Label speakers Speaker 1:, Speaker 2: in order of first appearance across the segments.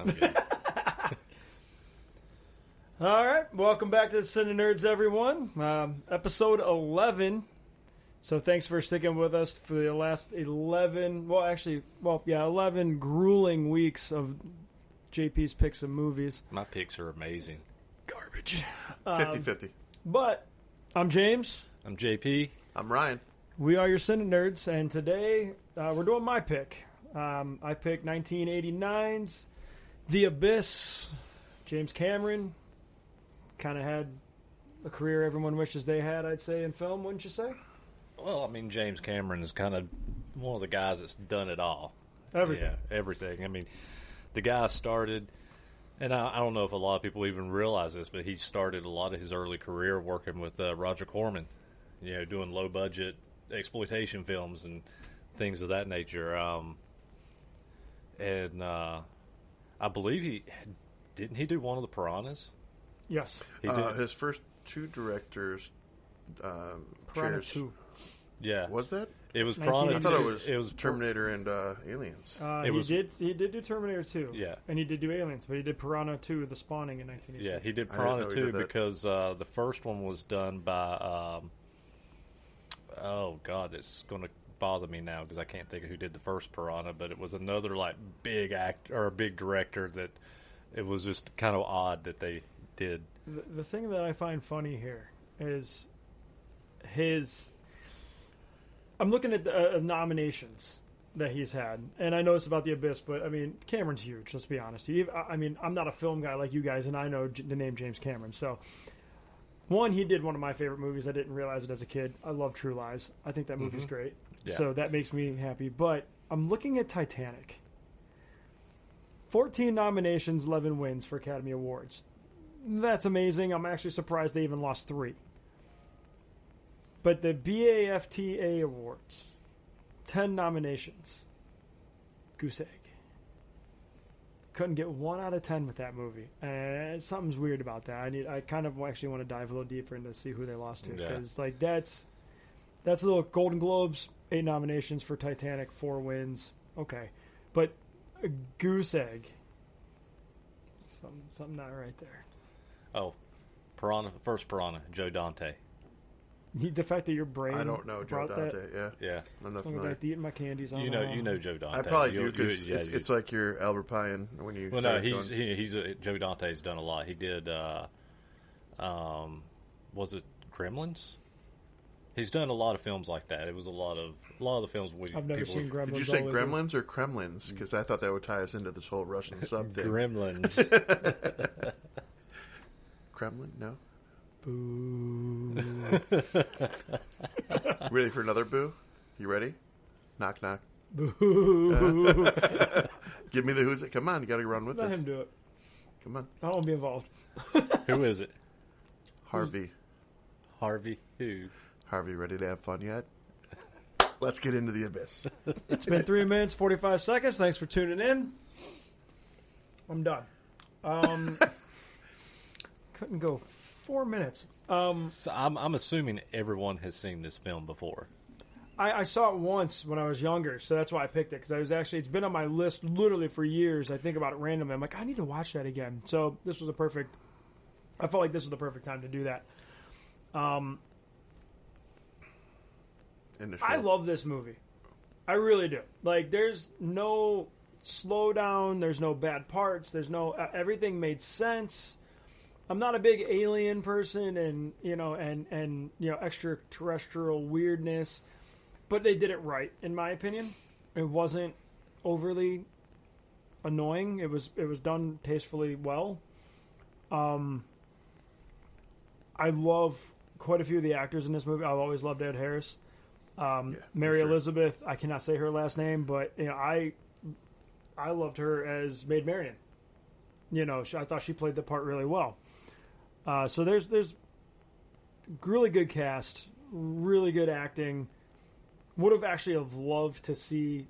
Speaker 1: I'm good.
Speaker 2: All right, welcome back to the CineNerds, everyone. Episode 11. So thanks for sticking with us for the last 11, 11 grueling weeks of JP's picks of movies.
Speaker 1: My picks are amazing.
Speaker 2: Garbage.
Speaker 3: 50-50.
Speaker 2: But I'm James.
Speaker 1: I'm JP.
Speaker 3: I'm Ryan.
Speaker 2: We are your CineNerds, and today we're doing my pick. I picked 1989's The Abyss. James Cameron kind of had a career everyone wishes they had, I'd say, in film, wouldn't you say?
Speaker 1: Well, I mean, James Cameron is kind of one of the guys that's done it all.
Speaker 2: Everything.
Speaker 1: Yeah, everything. I mean, the guy started, and I don't know if a lot of people even realize this, but he started a lot of his early career working with Roger Corman, doing low-budget exploitation films and things of that nature. I believe didn't he do one of the Piranhas?
Speaker 2: Yes.
Speaker 1: He did.
Speaker 3: His first two directors,
Speaker 2: Piranha
Speaker 3: chairs.
Speaker 2: 2.
Speaker 1: Yeah.
Speaker 3: Was that?
Speaker 1: It was
Speaker 2: 1982.
Speaker 1: Piranha.
Speaker 3: I thought it was
Speaker 1: was
Speaker 3: Terminator and Aliens.
Speaker 2: He did do Terminator 2.
Speaker 1: Yeah.
Speaker 2: And he did do Aliens, but he did Piranha 2, The Spawning in 1982.
Speaker 1: Yeah, he did
Speaker 3: I didn't know
Speaker 1: Piranha
Speaker 3: he
Speaker 1: 2
Speaker 3: did that.
Speaker 1: because the first one was done by oh god, it's going to bother me now because I can't think of who did the first Piranha, but it was another big actor or a big director that it was just kind of odd that they did.
Speaker 2: The thing that I find funny here is his... I'm looking at the nominations that he's had, and I know it's about The Abyss, but, I mean, Cameron's huge, let's be honest. I'm not a film guy like you guys, and I know the name James Cameron, so... One, he did one of my favorite movies. I didn't realize it as a kid. I love True Lies. I think that movie's great.
Speaker 1: Yeah.
Speaker 2: So that makes me happy. But I'm looking at Titanic. 14 nominations, 11 wins for Academy Awards. That's amazing. I'm actually surprised they even lost 3. But the BAFTA Awards, 10 nominations. Goose egg. Couldn't get 1 out of 10 with that movie. Something's weird about that. I kind of actually want to dive a little deeper into see who they lost to, because that's a little Golden Globes, 8 nominations for Titanic, 4 wins. Okay, but a goose egg. Something not right there.
Speaker 1: Oh, first Piranha, Joe Dante.
Speaker 2: The fact that your brain
Speaker 3: I don't know Joe
Speaker 2: brought
Speaker 3: Dante.
Speaker 2: that,
Speaker 1: Yeah,
Speaker 3: I'm not
Speaker 2: I'm
Speaker 3: familiar.
Speaker 2: back to eating my candies.
Speaker 1: you know Joe Dante.
Speaker 3: I probably do
Speaker 1: You-
Speaker 3: because
Speaker 1: yeah,
Speaker 3: it's like your Albert Pine when you.
Speaker 1: well, no,
Speaker 3: started going-
Speaker 1: he's Joe Dante's done a lot. He did, was it Gremlins? He's done a lot of films like that. It was a lot of the films we.
Speaker 2: I've never seen Gremlins.
Speaker 3: Did you say
Speaker 2: always-
Speaker 3: Gremlins or Kremlins? Because I thought that would tie us into this whole Russian sub thing.
Speaker 1: Gremlins.
Speaker 3: Kremlin? No.
Speaker 2: Boo.
Speaker 3: Ready for another boo? You ready? Knock knock.
Speaker 2: Boo.
Speaker 3: Give me the who's it. Come on, you got to run with
Speaker 2: Let
Speaker 3: this.
Speaker 2: him do it.
Speaker 3: Come on,
Speaker 2: I don't want to be involved.
Speaker 1: Who is it?
Speaker 3: Harvey.
Speaker 1: Harvey who?
Speaker 3: Harvey, ready to have fun yet? Let's get into the abyss.
Speaker 2: It's been 3 minutes, 45 seconds. Thanks for tuning in. I'm done. Couldn't go 4 minutes.
Speaker 1: So I'm assuming everyone has seen this film before.
Speaker 2: I saw it once when I was younger, so that's why I picked it, because it's been on my list literally for years. I think about it randomly. I'm like, I need to watch that again. So this was I felt like this was the perfect time to do that. I love this movie. I really do. Like, there's no slowdown. There's no bad parts. There's no... everything made sense. I'm not a big alien person and extraterrestrial weirdness, but they did it right, in my opinion. It wasn't overly annoying. It was done tastefully well. I love quite a few of the actors in this movie. I've always loved Ed Harris. Mary Elizabeth, I cannot say her last name, but I loved her as Maid Marian. I thought she played the part really well. So there's really good cast, really good acting. Would have actually loved to see,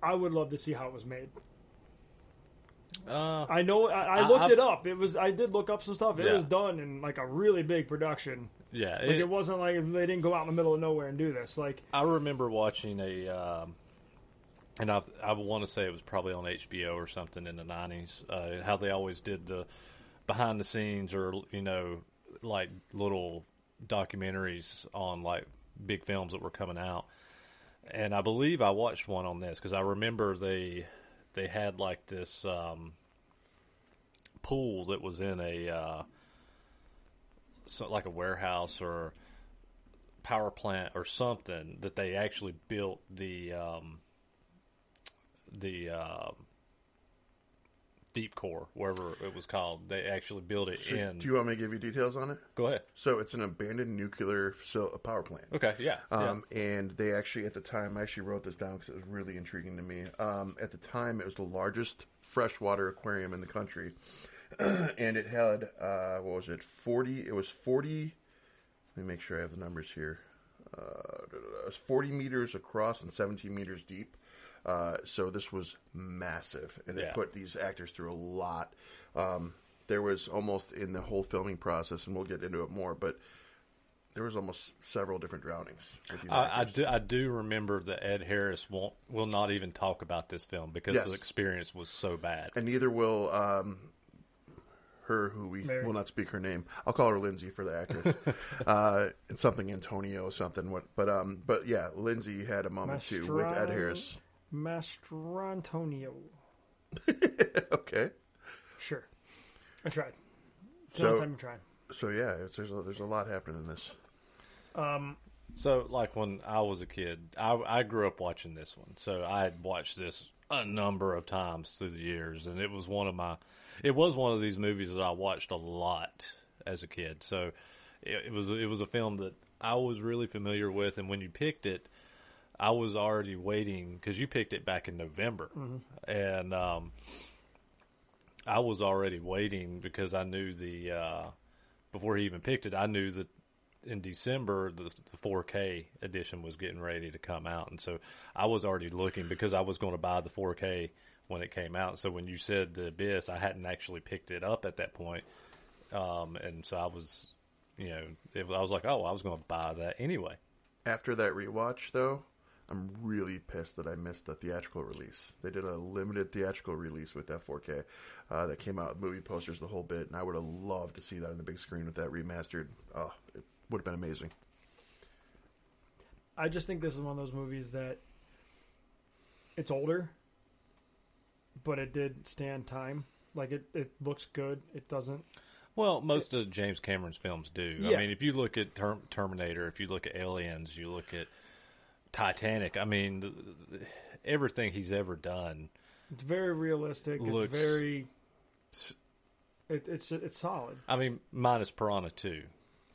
Speaker 2: I would love to see how it was made. I know. I looked it up. I did look up some stuff. It was done in a really big production.
Speaker 1: Yeah,
Speaker 2: it wasn't like they didn't go out in the middle of nowhere and do this.
Speaker 1: I remember watching and I want to say it was probably on HBO or something in the 90s. How they always did the behind the scenes, or like little documentaries on like big films that were coming out. And I believe I watched one on this because I remember they had like this pool that was in a like a warehouse or power plant or something, that they actually built the deep core, wherever it was called. They actually built it in.
Speaker 3: Do you want me to give you details on it?
Speaker 1: Go ahead.
Speaker 3: So it's an abandoned nuclear power plant.
Speaker 1: Okay, yeah.
Speaker 3: And they actually, at the time, I actually wrote this down because it was really intriguing to me. At the time, it was the largest freshwater aquarium in the country. And it had, 40, it was 40, let me make sure I have the numbers here. It was 40 meters across and 17 meters deep. So this was massive, and it put these actors through a lot. There was almost, in the whole filming process, and we'll get into it more, but there was almost several different drownings.
Speaker 1: I do remember that Ed Harris will not even talk about this film because the experience was so bad.
Speaker 3: And neither will her, who we will not speak her name. I'll call her Lindsay for the actress. It's something Antonio something. But yeah, Lindsay had a moment too with Ed Harris.
Speaker 2: Mastrantonio.
Speaker 3: Okay.
Speaker 2: Sure. I tried.
Speaker 3: So yeah, there's a lot happening in this.
Speaker 1: So like when I was a kid, I grew up watching this one. So I had watched this a number of times through the years, and it was one of these movies that I watched a lot as a kid. So it was a film that I was really familiar with, and when you picked it, I was already waiting because you picked it back in November, and I was already waiting because I knew before he even picked it, I knew that in December the 4K edition was getting ready to come out, and so I was already looking because I was going to buy the 4K when it came out. So when you said The Abyss, I hadn't actually picked it up at that point, and so I was, I was like, oh, I was going to buy that anyway.
Speaker 3: After that rewatch, though, I'm really pissed that I missed the theatrical release. They did a limited theatrical release with that 4K that came out with movie posters, the whole bit, and I would have loved to see that on the big screen with that remastered. Oh, it would have been amazing.
Speaker 2: I just think this is one of those movies that it's older, but it did stand time. Like, it looks good. It doesn't.
Speaker 1: Well, most of James Cameron's films do.
Speaker 2: Yeah.
Speaker 1: I mean, if you look at Terminator, if you look at Aliens, you look at Titanic, I mean, everything he's ever done.
Speaker 2: It's very realistic. It's very. It's solid.
Speaker 1: I mean, minus Piranha 2.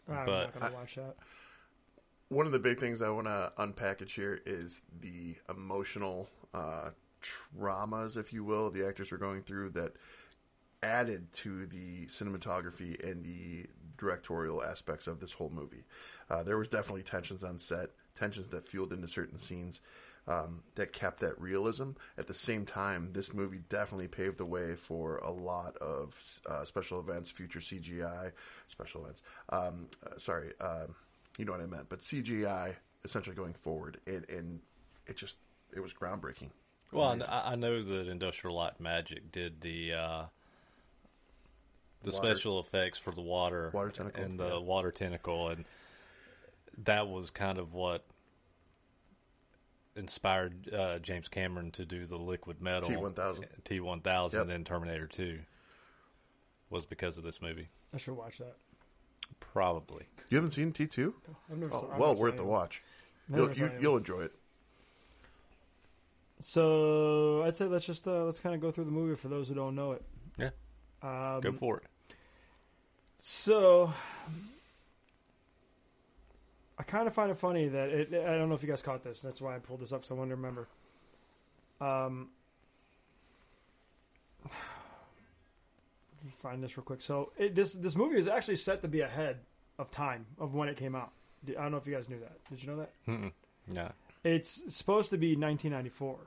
Speaker 2: I'm not going to watch that.
Speaker 3: One of the big things I want to unpackage here is the emotional traumas, if you will, the actors were going through that added to the cinematography and the directorial aspects of this whole movie. There was definitely tensions on set, tensions that fueled into certain scenes that kept that realism. At the same time, this movie definitely paved the way for a lot of special events, future CGI, special events. You know what I meant. But CGI essentially going forward, and it was groundbreaking.
Speaker 1: Well, I know that Industrial Light and Magic did the special effects for the water
Speaker 3: tentacle
Speaker 1: and the water tentacle, and that was kind of what inspired James Cameron to do the liquid metal T-1000 in Terminator 2. Was because of this movie.
Speaker 2: I should watch that.
Speaker 1: Probably.
Speaker 3: You haven't seen T2?
Speaker 2: No, I've never seen it.
Speaker 3: Well worth the watch. You'll enjoy it.
Speaker 2: So I'd say let's kind of go through the movie for those who don't know it.
Speaker 1: Yeah. Go for it.
Speaker 2: So I kind of find it funny that I don't know if you guys caught this. That's why I pulled this up, so I wanted to remember. Find this real quick. So this movie is actually set to be ahead of time of when it came out. I don't know if you guys knew that. Did you know that?
Speaker 1: No.
Speaker 2: It's supposed to be 1994.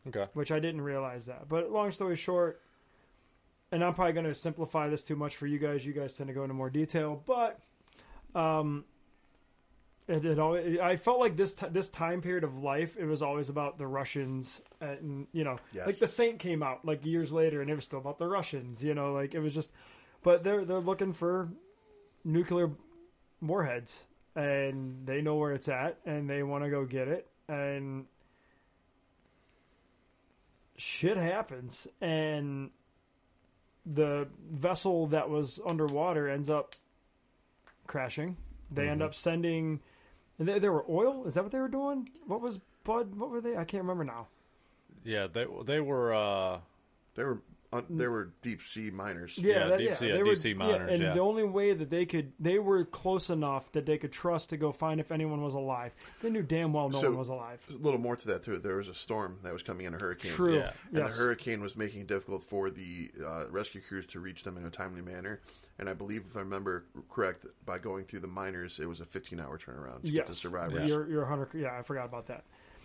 Speaker 1: Okay.
Speaker 2: Which I didn't realize that. But long story short, and I'm probably going to simplify this too much for you guys. You guys tend to go into more detail, but It always, I felt like this time period of life, it was always about the Russians, and
Speaker 3: Yes.
Speaker 2: like The Saint came out like years later, and it was still about the Russians. Like it was just, but they're looking for nuclear warheads, and they know where it's at, and they want to go get it, and shit happens, and the vessel that was underwater ends up crashing. They end up sending. They were oil. Is that what they were doing? What was Bud? What were they? I can't remember now.
Speaker 1: Yeah, they were.
Speaker 3: They were deep sea miners.
Speaker 1: Deep sea miners.
Speaker 2: And the only way that they were close enough that they could trust to go find if anyone was alive. They knew damn well no one was alive.
Speaker 3: A little more to that too. There was a storm that was coming in, a hurricane.
Speaker 2: True.
Speaker 1: Yeah.
Speaker 3: And the hurricane was making it difficult for the rescue crews to reach them in a timely manner. And I believe, if I remember correct, by going through the miners, it was a 15-hour turnaround to get the survivors.
Speaker 2: You're 100. Yeah, I forgot about that.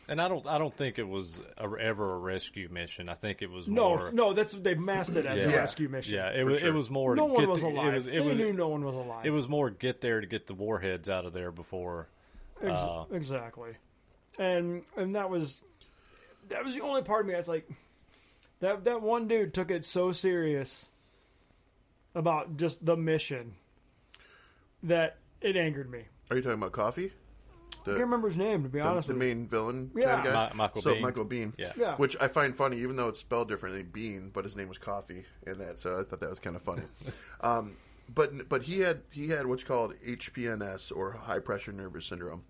Speaker 1: And I don't think it was ever a rescue mission. I think it was more.
Speaker 2: No, that's they masked it as a rescue mission.
Speaker 1: Yeah, it was more.
Speaker 2: No one was alive. They knew no one was alive.
Speaker 1: It was more get there to get the warheads out of there before.
Speaker 2: Exactly, and that was the only part of me that's like that one dude took it so serious about just the mission that it angered me.
Speaker 3: Are you talking about Coffee?
Speaker 2: I can't remember his name, to be honest
Speaker 3: the
Speaker 2: with you.
Speaker 3: main villain kind
Speaker 2: Yeah.
Speaker 3: of guy?
Speaker 1: Michael
Speaker 3: so
Speaker 1: Biehn.
Speaker 3: Michael Biehn.
Speaker 1: Yeah.
Speaker 3: Which I find funny, even though it's spelled differently, Bean, but his name was Coffee, and that, so I thought that was kind of funny. But he had what's called HPNS, or high pressure nervous syndrome,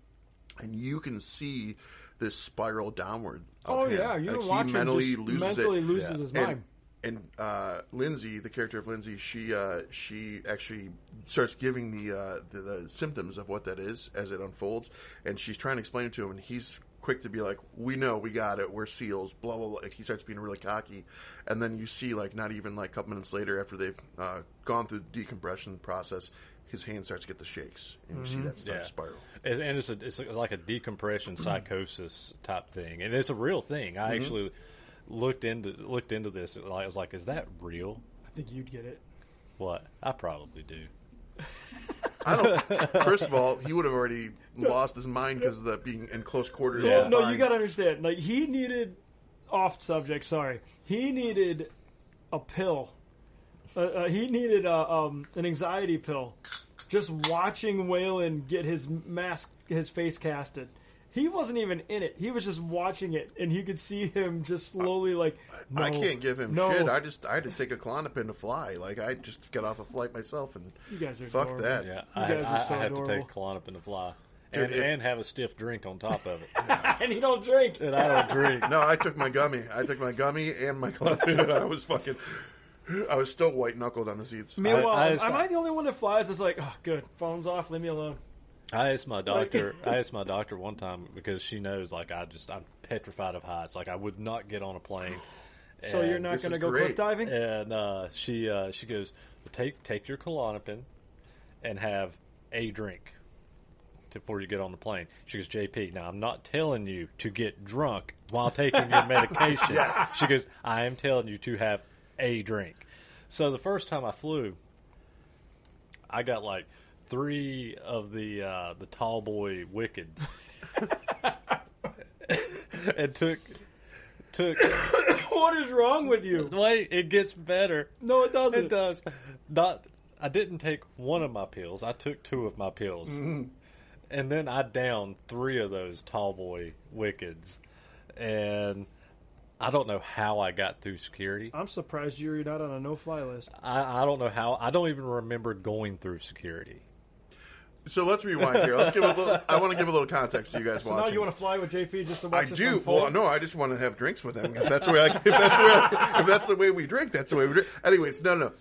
Speaker 3: and you can see this spiral downward. Of him.
Speaker 2: You
Speaker 3: like,
Speaker 2: watch
Speaker 3: he mentally
Speaker 2: him
Speaker 3: loses
Speaker 2: loses his mind.
Speaker 3: And Lindsay, the character of Lindsay, she actually starts giving the symptoms of what that is as it unfolds, and she's trying to explain it to him, and he's quick to be like, "We know, we got it, we're SEALs." Blah blah blah. Like, he starts being really cocky, and then you see, like, not even like a couple minutes later, after they've gone through the decompression process, his hand starts to get the shakes, and you see that start to spiral.
Speaker 1: And it's like a decompression psychosis type thing, and it's a real thing. I actually looked into this. I was like, is that real?
Speaker 2: I think you'd get it.
Speaker 1: What? I probably do.
Speaker 3: I don't. First of all, he would have already lost his mind because of that being in close quarters.
Speaker 1: Yeah.
Speaker 3: all the
Speaker 2: No,
Speaker 3: time.
Speaker 2: you got to understand. Like, he needed off subject. Sorry, he needed a pill. He needed an anxiety pill. Just watching Waylon get his face casted. He wasn't even in it. He was just watching it, and you could see him just slowly no,
Speaker 3: I can't give him
Speaker 2: no.
Speaker 3: shit. I had to take a Klonopin to fly. Like, I just got off a flight myself, and
Speaker 2: You guys are
Speaker 3: fuck
Speaker 2: adorable.
Speaker 3: that.
Speaker 1: Yeah,
Speaker 2: You guys are so
Speaker 1: I have
Speaker 2: adorable.
Speaker 1: to take Klonopin to fly,
Speaker 3: Dude,
Speaker 1: and have a stiff drink on top of it.
Speaker 2: And he don't drink.
Speaker 1: And I don't drink.
Speaker 3: No, I took my gummy. And my Klonopin, and I was fucking. I was still white knuckled on the seats.
Speaker 2: Meanwhile,
Speaker 1: I just-
Speaker 2: am I the only one that flies? It's like, oh, good, phone's off, leave me alone.
Speaker 1: I asked my doctor. I asked my doctor one time because she knows, like, I'm petrified of heights. Like, I would not get on a plane.
Speaker 2: So you're not
Speaker 3: this
Speaker 2: going to
Speaker 3: is
Speaker 2: go
Speaker 3: great.
Speaker 2: cliff diving?
Speaker 1: And she goes, well, take your Klonopin and have a drink before you get on the plane. She goes, JP, now I'm not telling you to get drunk while taking your medication.
Speaker 3: Yes.
Speaker 1: She goes, I am telling you to have a drink. So the first time I flew, I got like 3 of the tall boy wickeds, and took.
Speaker 2: What is wrong with you?
Speaker 1: Wait, it gets better.
Speaker 2: No, it doesn't.
Speaker 1: It does. I didn't take one of my pills. I took 2 of my pills, and then I downed 3 of those tall boy wickeds, and I don't know how I got through security.
Speaker 2: I'm surprised you're not on a no-fly list.
Speaker 1: I don't know how. I don't even remember going through security.
Speaker 3: So let's rewind here. Let's give a little. I want to give a little context to you guys
Speaker 2: So
Speaker 3: watching.
Speaker 2: now you want to fly with JP just to
Speaker 3: I
Speaker 2: watch this
Speaker 3: do.
Speaker 2: unfold?
Speaker 3: Well, no, I just want to have drinks with him. If that's the way if that's the way we drink, that's the way we drink. Anyways, no.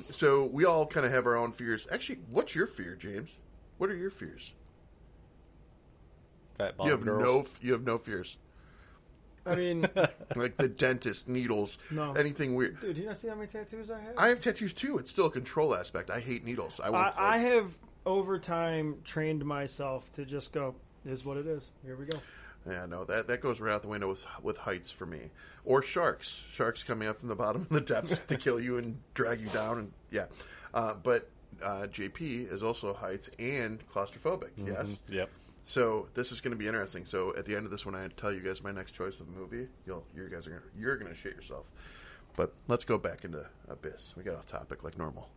Speaker 3: So we all kind of have our own fears. Actually, what's your fear, James? What are your fears?
Speaker 1: Fat
Speaker 3: You have
Speaker 1: girls.
Speaker 3: you have no fears.
Speaker 2: I mean,
Speaker 3: Like the dentist, needles,
Speaker 2: No.
Speaker 3: anything weird.
Speaker 2: dude, you not see how many tattoos I have?
Speaker 3: I have tattoos too. It's still a control aspect. I hate needles.
Speaker 2: I have over time trained myself to just go, is what it is. Here we go.
Speaker 3: Yeah, no, that goes right out the window with heights for me. Or sharks. Sharks coming up from the bottom of the depths to kill you and drag you down. And yeah. But JP is also heights and claustrophobic, yes?
Speaker 1: Yep.
Speaker 3: So this is going to be interesting. So at the end of this, when I tell you guys my next choice of movie, you're gonna shit yourself. But let's go back into Abyss. We got off topic like normal.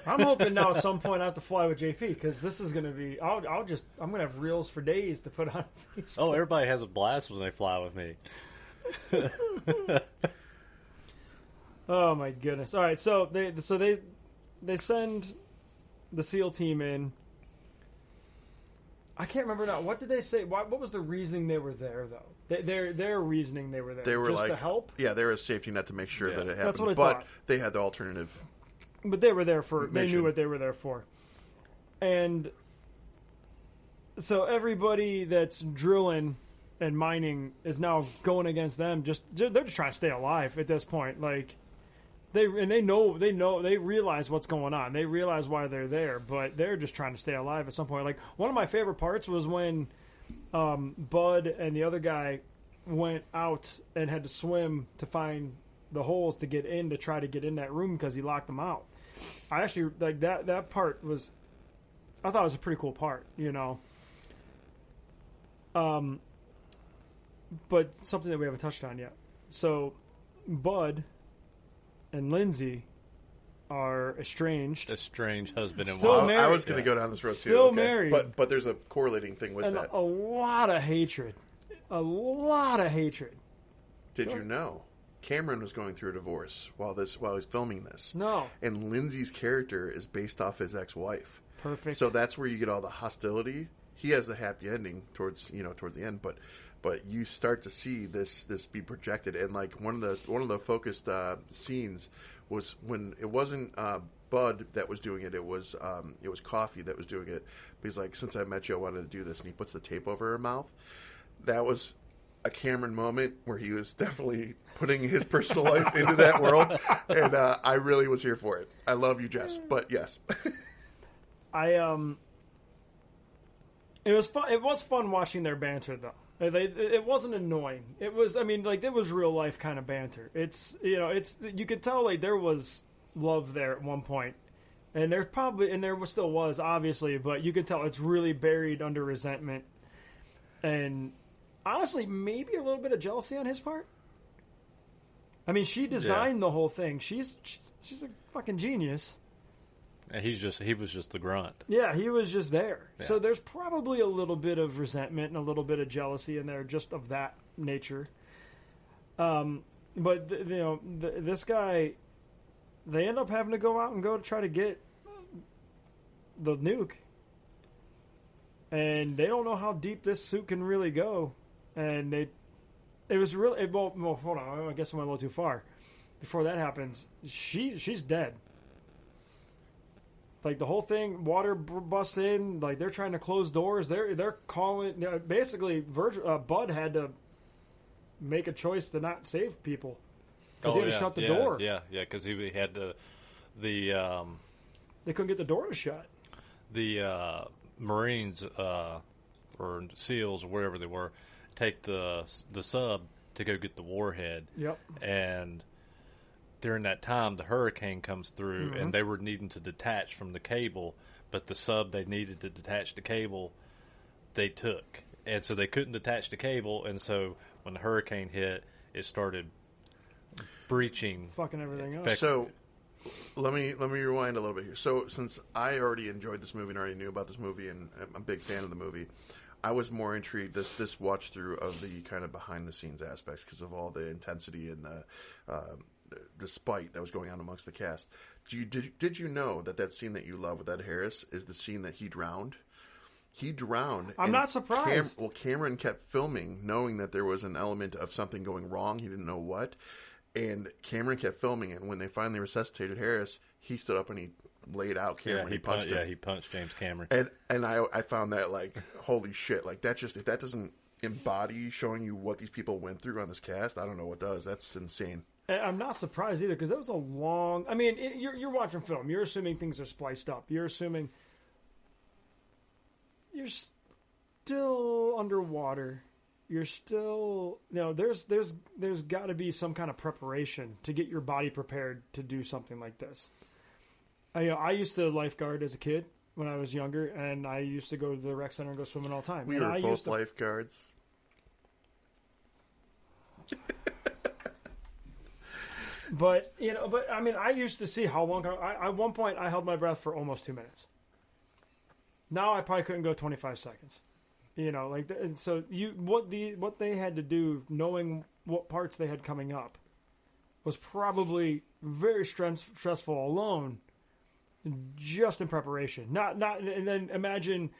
Speaker 2: I'm hoping now at some point I have to fly with JP because this is going to be. I'm going to have reels for days to put on Facebook.
Speaker 1: Oh, everybody has a blast when they fly with me.
Speaker 2: Oh my goodness! All right, so they send the SEAL team in. I can't remember now. What did they say? What was the reasoning they were there though? Their reasoning they were there.
Speaker 3: They were
Speaker 2: just
Speaker 3: like
Speaker 2: to help.
Speaker 3: Yeah, they were a safety net to make sure that it happened.
Speaker 2: That's what I
Speaker 3: but
Speaker 2: thought.
Speaker 3: They had the alternative.
Speaker 2: But they were there for. They
Speaker 3: Mission.
Speaker 2: knew what they were there for, and so everybody that's drilling and mining is now going against them. They're just trying to stay alive at this point. Like they realize what's going on. They realize why they're there, but they're just trying to stay alive at some point. Like one of my favorite parts was when Bud and the other guy went out and had to swim to find the holes to get in to try to get in that room because he locked them out. I actually like that part was. I thought it was a pretty cool part, you know. But something that we haven't touched on yet. So, Bud and Lindsay are estranged.
Speaker 1: Estranged husband and
Speaker 2: Still
Speaker 1: wife.
Speaker 2: married.
Speaker 3: I was going to go down this road too.
Speaker 2: Still
Speaker 3: okay.
Speaker 2: married.
Speaker 3: But there's a correlating thing with
Speaker 2: And
Speaker 3: that.
Speaker 2: a lot of hatred. A lot of hatred.
Speaker 3: Did you know Cameron was going through a divorce while he's filming this?
Speaker 2: No.
Speaker 3: And Lindsay's character is based off his ex-wife.
Speaker 2: Perfect.
Speaker 3: So that's where you get all the hostility. He has the happy ending towards the end, but you start to see this be projected. And like one of the focused scenes was when it wasn't Bud that was doing it. It was Coffee that was doing it. But he's like, since I met you, I wanted to do this, and he puts the tape over her mouth. That was a Cameron moment where he was definitely putting his personal life into that world, and I really was here for it. I love you, Jess, but yes.
Speaker 2: It was fun. It was fun watching their banter, though. It wasn't annoying. It was. I mean, like it was real life kind of banter. You could tell like there was love there at one point, and there still was obviously, but you could tell it's really buried under resentment, and honestly, maybe a little bit of jealousy on his part. I mean, she designed the whole thing. She's a fucking genius.
Speaker 1: And he was just the grunt.
Speaker 2: Yeah, he was just there.
Speaker 1: Yeah.
Speaker 2: So there's probably a little bit of resentment and a little bit of jealousy in there, just of that nature. But this guy, they end up having to go out and go to try to get the nuke, and they don't know how deep this suit can really go. And it was really well. Hold on, I guess I went a little too far. Before that happens, she's dead. Like the whole thing, water busts in. Like they're trying to close doors. They're calling. Basically, Bud had to make a choice to not save people because he had to shut the door.
Speaker 1: Yeah, because he had they
Speaker 2: couldn't get the door to shut.
Speaker 1: The Marines or SEALs or wherever they were take the sub to go get the warhead.
Speaker 2: Yep.
Speaker 1: And during that time, the hurricane comes through, and they were needing to detach from the cable, but the sub they needed to detach the cable, they took. And so they couldn't detach the cable, and so when the hurricane hit, it started breaching.
Speaker 2: Fucking everything up.
Speaker 3: So let me rewind a little bit here. So since I already enjoyed this movie and already knew about this movie, and I'm a big fan of the movie, I was more intrigued this watch through of the kind of behind the scenes aspects because of all the intensity and the spite that was going on amongst the cast. Did you know that scene that you love with Ed Harris is the scene that he drowned? He drowned.
Speaker 2: I'm not surprised.
Speaker 3: Cameron kept filming knowing that there was an element of something going wrong. He didn't know what. And Cameron kept filming it. And when they finally resuscitated Harris, he stood up and he laid out Cameron. He punched him.
Speaker 1: Yeah, he punched James Cameron.
Speaker 3: And I found that like, holy shit. Like that if that doesn't embody showing you what these people went through on this cast, I don't know what does. That's insane.
Speaker 2: I'm not surprised either because that was a long. I mean, you're watching film. You're assuming things are spliced up. You're assuming you're still underwater. You're still there's got to be some kind of preparation to get your body prepared to do something like this. I used to lifeguard as a kid, when I was younger, and I used to go to the rec center and go swimming all the time.
Speaker 3: We
Speaker 2: and
Speaker 3: were
Speaker 2: I
Speaker 3: both
Speaker 2: used to,
Speaker 3: lifeguards.
Speaker 2: But I mean, I used to see how long. At one point, I held my breath for almost 2 minutes. Now I probably couldn't go 25 seconds. And so what they had to do, knowing what parts they had coming up, was probably very stressful alone, just in preparation. And then imagine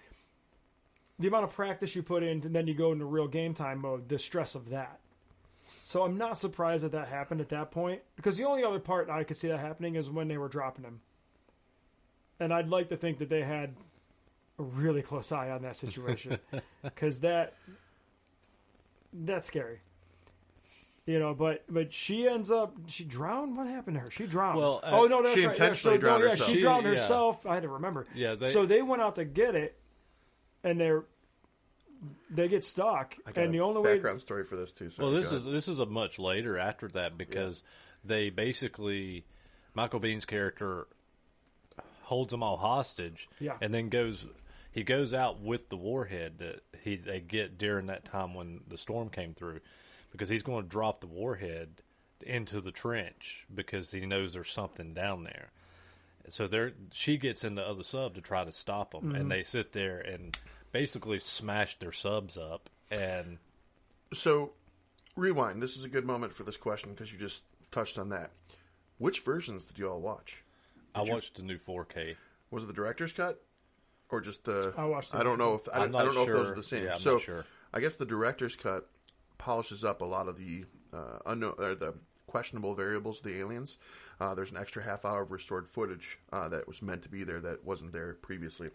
Speaker 2: the amount of practice you put in, and then you go into real game time mode. The stress of that. So I'm not surprised that happened at that point, because the only other part I could see that happening is when they were dropping him. And I'd like to think that they had a really close eye on that situation, because that's scary. But she she drowned. What happened to her? She drowned.
Speaker 1: Well,
Speaker 2: oh no, that's
Speaker 3: she
Speaker 2: right.
Speaker 3: intentionally drowned herself.
Speaker 2: She drowned herself. I had to remember.
Speaker 1: Yeah.
Speaker 2: So they went out to get it, and they get stuck,
Speaker 3: I got
Speaker 2: and the
Speaker 3: a
Speaker 2: only
Speaker 3: background story for this too. So
Speaker 1: this is a much later after that, because they basically, Michael Bihn's character holds them all hostage, and then goes out with the warhead that they get during that time when the storm came through, because he's going to drop the warhead into the trench because he knows there's something down there. So she gets in the other sub to try to stop them, and they sit there and basically smash their subs up. And
Speaker 3: so, rewind. This is a good moment for this question because you just touched on that. Which versions did you all watch?
Speaker 1: I watched the new 4K.
Speaker 3: Was it the director's cut, or just the?
Speaker 2: I watched.
Speaker 3: I don't know if I don't know if those are the same.
Speaker 1: Yeah, I'm
Speaker 3: so
Speaker 1: not sure.
Speaker 3: I guess the director's cut polishes up a lot of the unknown or the questionable variables of the aliens. There's an extra half hour of restored footage that was meant to be there that wasn't there previously,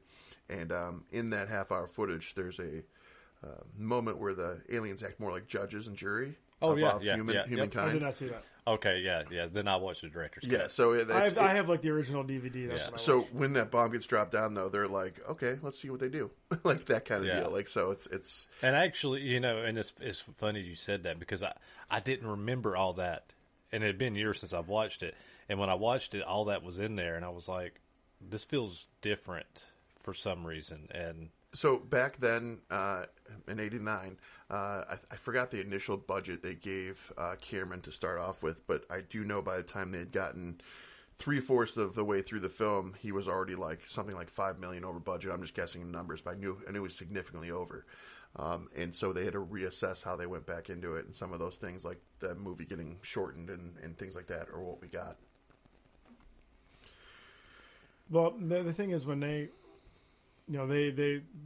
Speaker 3: and in that half hour footage, there's a moment where the aliens act more like judges and jury. Humankind.
Speaker 2: I did not see that.
Speaker 1: Okay, yeah. Then I watched the director's cut.
Speaker 3: Yeah, so
Speaker 2: I have like the original DVD.
Speaker 3: So when that bomb gets dropped down, though, they're like, okay, let's see what they do, like that kind of deal. Like, so it's.
Speaker 1: And actually, and it's funny you said that, because I didn't remember all that, and it had been years since I've watched it. And when I watched it, all that was in there, and I was like, this feels different for some reason. And
Speaker 3: so back then, in '89, I forgot the initial budget they gave Cameron to start off with, but I do know by the time they had gotten 3/4 of the way through the film, he was already like something like $5 million over budget. I'm just guessing numbers, but I knew it was significantly over. And so they had to reassess how they went back into it, and some of those things, like the movie getting shortened and things like that, are what we got.
Speaker 2: Well, the thing is, when they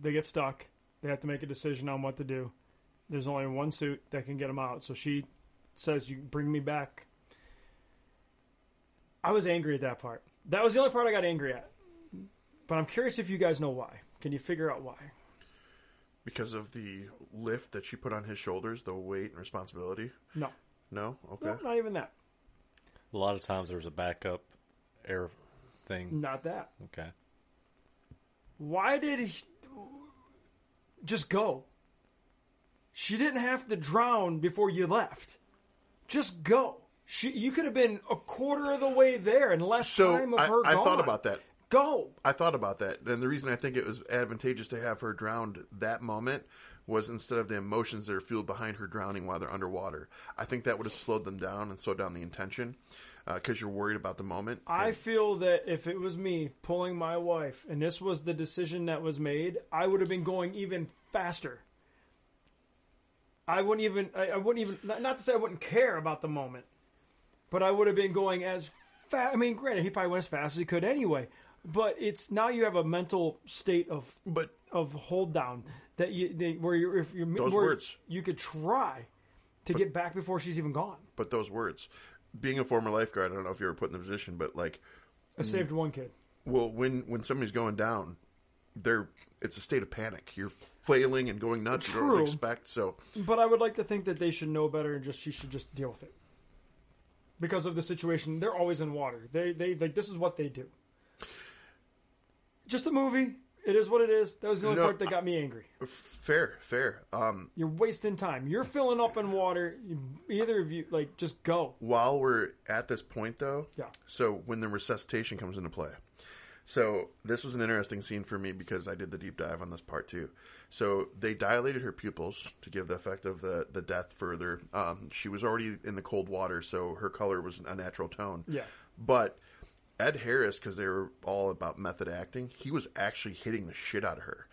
Speaker 2: get stuck, they have to make a decision on what to do. There's only one suit that can get them out. So she says, "You bring me back." I was angry at that part. That was the only part I got angry at. But I'm curious if you guys know why. Can you figure out why?
Speaker 3: Because of the lift that she put on his shoulders, the weight and responsibility?
Speaker 2: No.
Speaker 3: No? Okay.
Speaker 2: No, not even that.
Speaker 1: a lot of times there's a backup air thing.
Speaker 2: Not that.
Speaker 1: Okay.
Speaker 2: Why did he just go? She didn't have to drown before you left. Just go. You could have been a quarter of the way there in less time of her
Speaker 3: I
Speaker 2: gone.
Speaker 3: thought about that.
Speaker 2: Go.
Speaker 3: I thought about that. And the reason I think it was advantageous to have her drowned that moment was instead of the emotions that are fueled behind her drowning while they're underwater. I think that would have slowed them down and slowed down the intention because you're worried about the moment.
Speaker 2: I feel that if it was me pulling my wife and this was the decision that was made, I would have been going even faster. I wouldn't even, not to say I wouldn't care about the moment, but I would have been going as fast. I mean, granted, he probably went as fast as he could anyway, but it's now you have a mental state of hold down that
Speaker 3: words.
Speaker 2: You could try to get back before she's even gone.
Speaker 3: But those words, being a former lifeguard, I don't know if you were put in the position, but like,
Speaker 2: I saved one kid.
Speaker 3: Well, when somebody's going down, it's a state of panic. You're flailing and going nuts.
Speaker 2: True.
Speaker 3: You don't expect so.
Speaker 2: But I would like to think that they should know better and she should just deal with it because of the situation. They're always in water. They like this is what they do. Just a movie. It is what it is. That was the only part that got me angry.
Speaker 3: Fair.
Speaker 2: You're wasting time. You're filling up in water. Either of you, just go.
Speaker 3: While we're at this point, though,
Speaker 2: yeah.
Speaker 3: So when the resuscitation comes into play, So this was an interesting scene for me because I did the deep dive on this part too. So they dilated her pupils to give the effect of the death further. She was already in the cold water, so her color was a natural tone.
Speaker 2: Yeah.
Speaker 3: But Ed Harris, because they were all about method acting, he was actually hitting the shit out of her.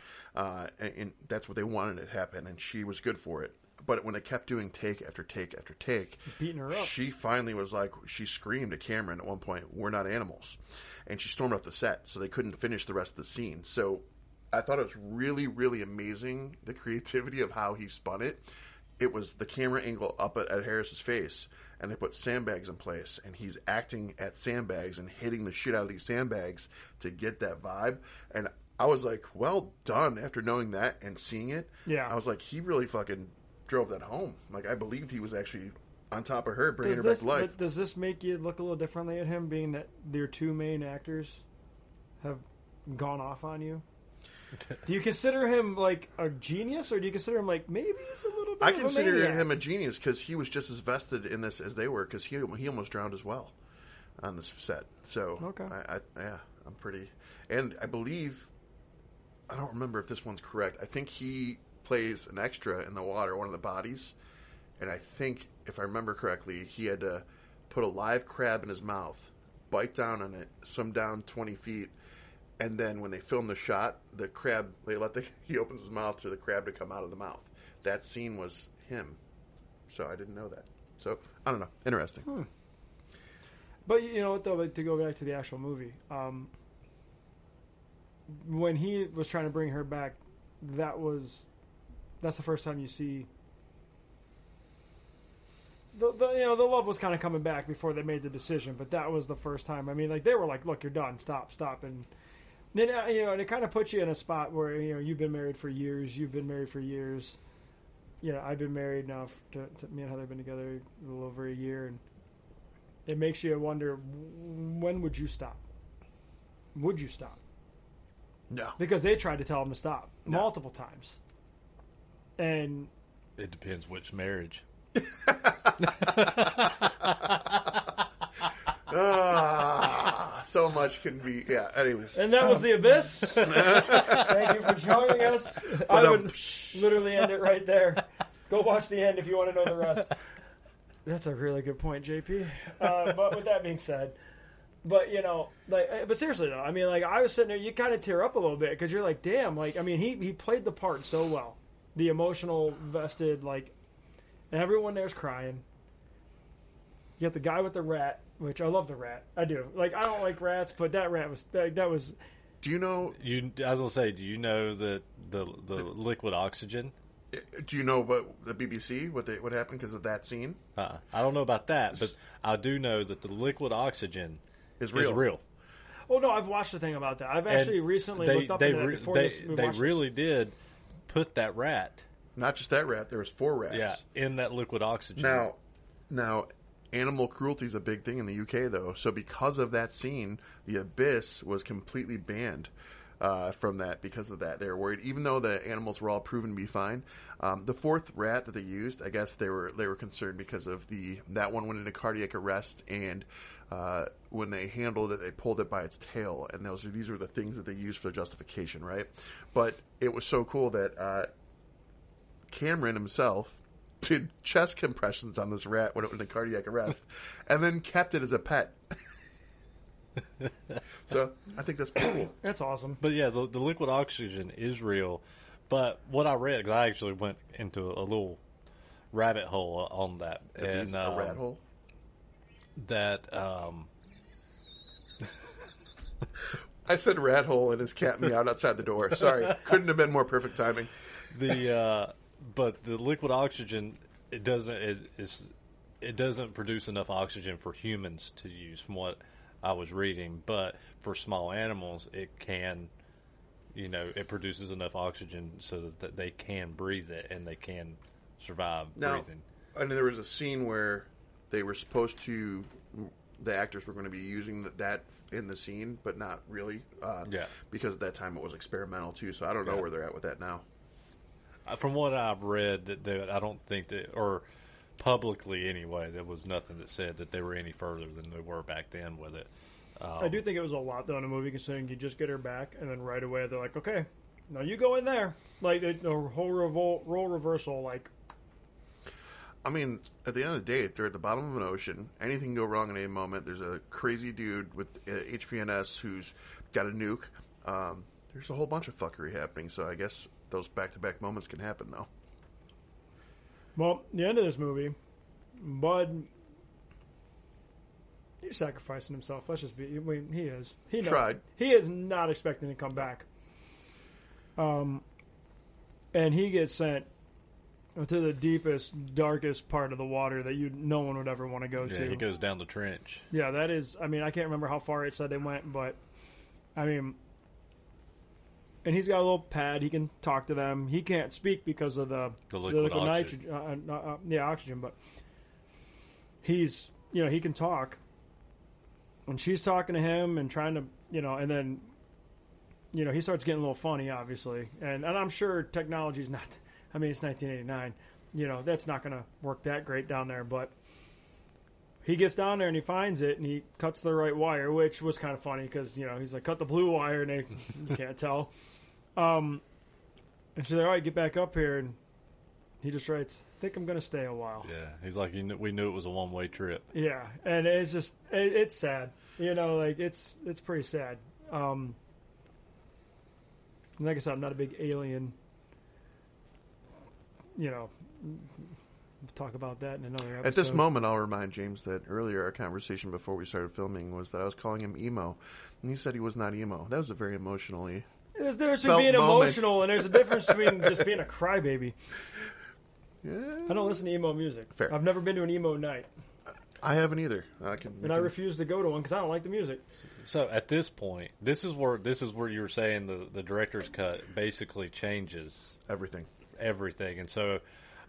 Speaker 3: And that's what they wanted to happen, and she was good for it. But when they kept doing take after take after take,
Speaker 2: beating her up,
Speaker 3: she finally was like, she screamed at Cameron at one point, "We're not animals." And she stormed off the set, so they couldn't finish the rest of the scene. So I thought it was really, really amazing, the creativity of how he spun it. It was the camera angle up at Ed Harris's face, and they put sandbags in place, and he's acting at sandbags and hitting the shit out of these sandbags to get that vibe. And I was like, well done. After knowing that and seeing it,
Speaker 2: yeah,
Speaker 3: I was like, he really fucking drove that home. Like, I believed he was actually on top of her, bringing her back to life.
Speaker 2: Does this make you look a little differently at him, being that your two main actors have gone off on you? Do you consider him like a genius, or do you consider him like maybe he's a little bit
Speaker 3: I
Speaker 2: of a
Speaker 3: consider
Speaker 2: maniac?
Speaker 3: him a genius because he was just as vested in this as they were, because he almost drowned as well on this set. So,
Speaker 2: okay.
Speaker 3: I'm pretty... And I believe... I don't remember if this one's correct. I think he plays an extra in the water, one of the bodies. And I think, if I remember correctly, he had to put a live crab in his mouth, bite down on it, swim down 20 feet, and then when they film the shot, the crab, he opens his mouth for the crab to come out of the mouth. That scene was him. So I didn't know that. So, I don't know. Interesting.
Speaker 2: But you know what, though, like, to go back to the actual movie, when he was trying to bring her back, that's the first time you see the love was kind of coming back before they made the decision, but that was the first time. I mean, like, they were like, look, you're done, stop, and then and it kind of puts you in a spot where you've been married for years, I've been married now to me and Heather have been together a little over a year, and it makes you wonder, when would you stop? Would you stop?
Speaker 3: No.
Speaker 2: Because they tried to tell him to stop multiple times. And
Speaker 1: it depends which marriage.
Speaker 3: So much can be... Yeah, anyways.
Speaker 2: And that was The Abyss. Thank you for joining us. I would literally end it right there. Go watch the end if you want to know the rest. That's a really good point, JP. But with that being said... But, but seriously, though, I mean, like, I was sitting there, you kind of tear up a little bit, because you're like, damn, like, I mean, he played the part so well. The emotional, vested, like, and everyone there's crying. You got the guy with the rat, which I love the rat. I do. Like, I don't like rats, but that rat was, that was...
Speaker 3: Do you know...
Speaker 1: I was going to say, do you know that the liquid oxygen...
Speaker 3: Do you know what the BBC, what happened because of that scene?
Speaker 1: I don't know about that, but I do know that the liquid oxygen... is real.
Speaker 2: Oh, no, I've watched the thing about that. I've actually recently looked up into that before
Speaker 1: they really did put that rat.
Speaker 3: Not just that rat, there was 4 rats.
Speaker 1: Yeah, in that liquid oxygen.
Speaker 3: Now, animal cruelty is a big thing in the UK, though. So because of that scene, The Abyss was completely banned from that because of that. They were worried, even though the animals were all proven to be fine. The 4th rat that they used, I guess they were concerned because of that one went into cardiac arrest, and when they handled it, they pulled it by its tail, and these were the things that they used for justification, right? But it was so cool that Cameron himself did chest compressions on this rat when it went into cardiac arrest, and then kept it as a pet. So I think that's pretty cool.
Speaker 2: That's awesome.
Speaker 1: But yeah, the liquid oxygen is real. But what I read, because I actually went into a little rabbit hole on that.
Speaker 3: That's
Speaker 1: and
Speaker 3: a rat hole?
Speaker 1: That
Speaker 3: I said rat hole and his cat meowed outside the door. Sorry, couldn't have been more perfect timing.
Speaker 1: But the liquid oxygen, it doesn't produce enough oxygen for humans to use, from what I was reading. But for small animals, it can, it produces enough oxygen so that they can breathe it and they can survive breathing.
Speaker 3: And there was a scene where they were supposed to, the actors were going to be using that in the scene, but not really. Because at that time it was experimental too. So I don't know where they're at with that now.
Speaker 1: From what I've read, that I don't think that, or publicly anyway, there was nothing that said that they were any further than they were back then with it.
Speaker 2: I do think it was a lot though in a movie, considering you just get her back and then right away they're like, okay, now you go in there. Like the whole role reversal. Like,
Speaker 3: I mean, at the end of the day, they're at the bottom of an ocean. Anything can go wrong at any moment. There's a crazy dude with HPNS who's got a nuke. There's a whole bunch of fuckery happening. So I guess those back-to-back moments can happen, though.
Speaker 2: Well, the end of this movie, Bud, he's sacrificing himself. Let's just be. I mean, he is. He
Speaker 3: tried.
Speaker 2: He is not expecting to come back. And he gets sent to the deepest, darkest part of the water that no one would ever want to go to.
Speaker 1: Yeah, he goes down the trench.
Speaker 2: Yeah, that is. I mean, I can't remember how far it said they went, but I mean, and he's got a little pad. He can talk to them. He can't speak because of the liquid
Speaker 1: oxygen.
Speaker 2: nitrogen, oxygen. But he's, he can talk. And she's talking to him and trying to, and then, he starts getting a little funny, obviously. And I'm sure technology's not. I mean, it's 1989. That's not going to work that great down there. But he gets down there and he finds it and he cuts the right wire, which was kind of funny because, he's like, cut the blue wire and you can't tell. And she's like, all right, get back up here. And he just writes, I think I'm going to stay a while.
Speaker 1: Yeah, he's like, we knew it was a one-way trip.
Speaker 2: Yeah, and it's just, it's sad. It's pretty sad. Like I said, I'm not a big alien. Talk about that in another episode.
Speaker 3: At this moment, I'll remind James that earlier our conversation before we started filming was that I was calling him emo, and he said he was not emo. That was a very emotionally.
Speaker 2: There's a difference between being emotional and there's a difference between just being a crybaby.
Speaker 3: Yeah.
Speaker 2: I don't listen to emo music.
Speaker 3: Fair.
Speaker 2: I've never been to an emo night.
Speaker 3: I haven't either.
Speaker 2: I refuse to go to one because I don't like the music.
Speaker 1: So at this point, this is where you were saying the director's cut basically changes
Speaker 3: everything,
Speaker 1: and so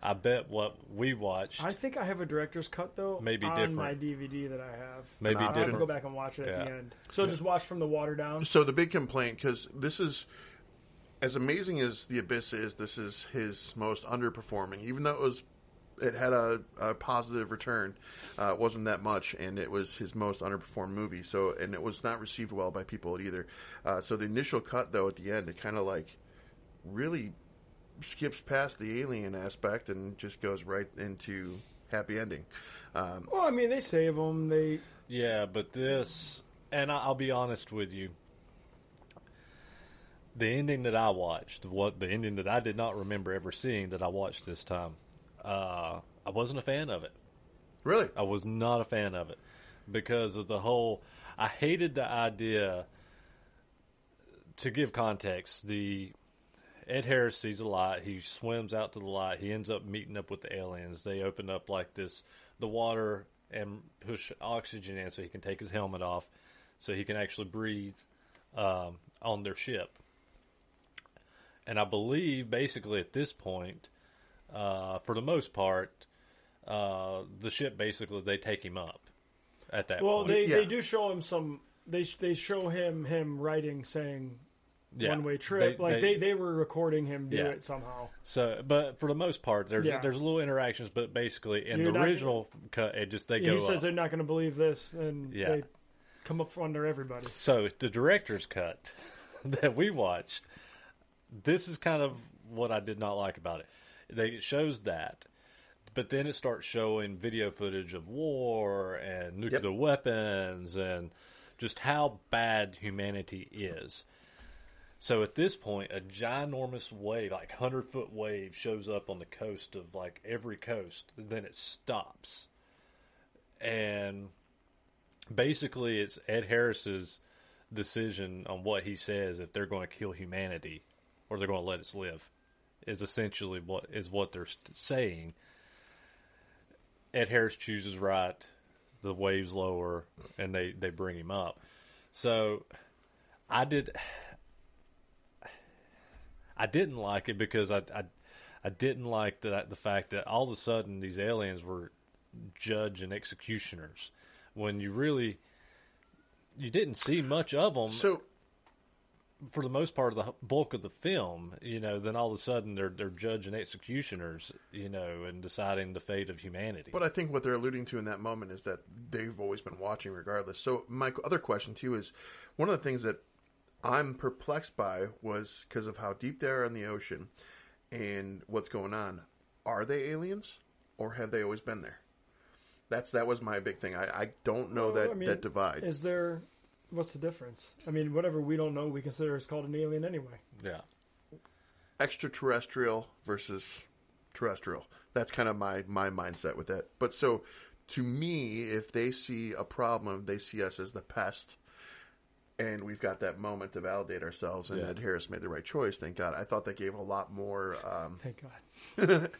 Speaker 1: I bet what we watched.
Speaker 2: I think I have a director's cut though.
Speaker 1: Maybe
Speaker 2: on
Speaker 1: different.
Speaker 2: My DVD that I have.
Speaker 1: Maybe
Speaker 2: I'll
Speaker 1: different.
Speaker 2: have to go back and watch it at the end. So just watch from the water down.
Speaker 3: So the big complaint, because this is as amazing as The Abyss is, this is his most underperforming. Even though it had a positive return, it wasn't that much, and it was his most underperformed movie. So, and it was not received well by people either. So the initial cut, though, at the end, it kind of like really skips past the alien aspect and just goes right into happy ending.
Speaker 2: Well, I mean, they save them.
Speaker 1: Yeah, but this, and I'll be honest with you. The ending that I watched, the ending that I did not remember ever seeing that I watched this time, I wasn't a fan of it.
Speaker 3: Really?
Speaker 1: I was not a fan of it because of the whole. I hated the idea. To give context, Ed Harris sees a light. He swims out to the light. He ends up meeting up with the aliens. They open up like the water and push oxygen in so he can take his helmet off, so he can actually breathe on their ship. And I believe basically at this point, for the most part, the ship basically they take him up at that point.
Speaker 2: Well, they do show him some. They show him writing saying one-way trip. They were recording him do it somehow.
Speaker 1: So, but for the most part, there's little interactions, but basically in the original cut, they go.
Speaker 2: He says they're not going to believe this, and they come up under everybody.
Speaker 1: So the director's cut that we watched. This is kind of what I did not like about it. It shows that, but then it starts showing video footage of war and nuclear weapons and just how bad humanity is. So at this point, a ginormous wave, like 100-foot wave, shows up on the coast of like every coast. Then it stops. And basically it's Ed Harris's decision on what he says if they're going to kill humanity or they're going to let us live is essentially what they're saying. Ed Harris chooses right. The waves lower and they bring him up. So I didn't like it because I didn't like the fact that all of a sudden these aliens were judge and executioners when you didn't see much of them.
Speaker 3: So
Speaker 1: for the most part of the bulk of the film, then all of a sudden they're judge and executioners, and deciding the fate of humanity.
Speaker 3: But I think what they're alluding to in that moment is that they've always been watching regardless. So my other question to you is, one of the things that I'm perplexed by was because of how deep they are in the ocean and what's going on. Are they aliens, or have they always been there? That was my big thing. I don't know that divide.
Speaker 2: Is there? What's the difference? I mean, whatever we don't know, we consider it's called an alien anyway.
Speaker 1: Yeah.
Speaker 3: Extraterrestrial versus terrestrial. That's kind of my mindset with that. But so, to me, if they see a problem, they see us as the pest, and we've got that moment to validate ourselves, and Ed Harris made the right choice, thank God. I thought that gave a lot more...
Speaker 2: thank God.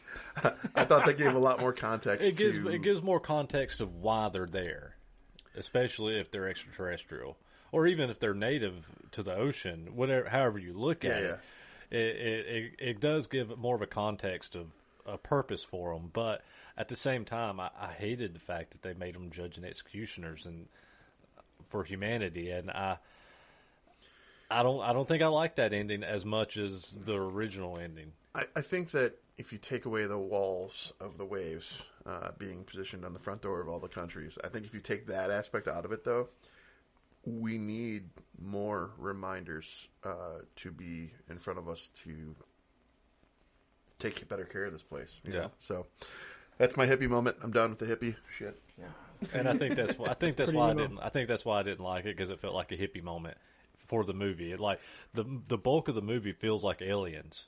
Speaker 3: I thought that gave a lot more context.
Speaker 1: It gives more context of why they're there, especially if they're extraterrestrial, or even if they're native to the ocean. However you look at it, it does give more of a context of a purpose for them. But at the same time, I hated the fact that they made them judge and executioners and for humanity, and I don't think I like that ending as much as the original ending.
Speaker 3: I think that if you take away the walls of the waves being positioned on the front door of all the countries, I think if you take that aspect out of it, though, we need more reminders to be in front of us to take better care of this place. You know? So that's my hippie moment. I'm done with the hippie shit. Yeah.
Speaker 1: And I think that's why I think that's why I didn't like it, because it felt like a hippie moment for the movie. The bulk of the movie feels like Aliens.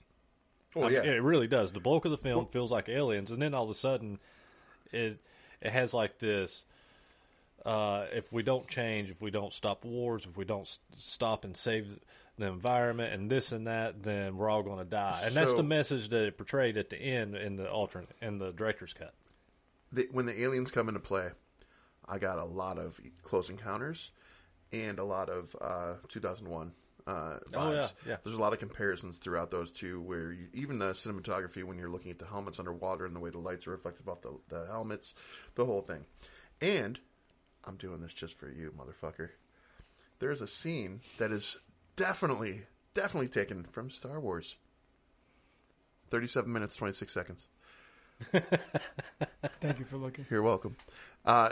Speaker 3: Oh, yeah.
Speaker 1: It really does. The bulk of the film feels like Aliens, and then all of a sudden, it has like this. If we don't change, if we don't stop wars, if we don't stop and save the environment, and this and that, then we're all going to die. And that's the message that it portrayed at the end in the director's cut.
Speaker 3: When the aliens come into play, I got a lot of Close Encounters and a lot of 2001. Vibes.
Speaker 1: Yeah.
Speaker 3: There's a lot of comparisons throughout those two, where even the cinematography, when you're looking at the helmets underwater and the way the lights are reflected off the helmets, the whole thing. And I'm doing this just for you, motherfucker. There's a scene that is definitely taken from Star Wars. 37 minutes, 26 seconds.
Speaker 2: Thank you for looking.
Speaker 3: You're welcome.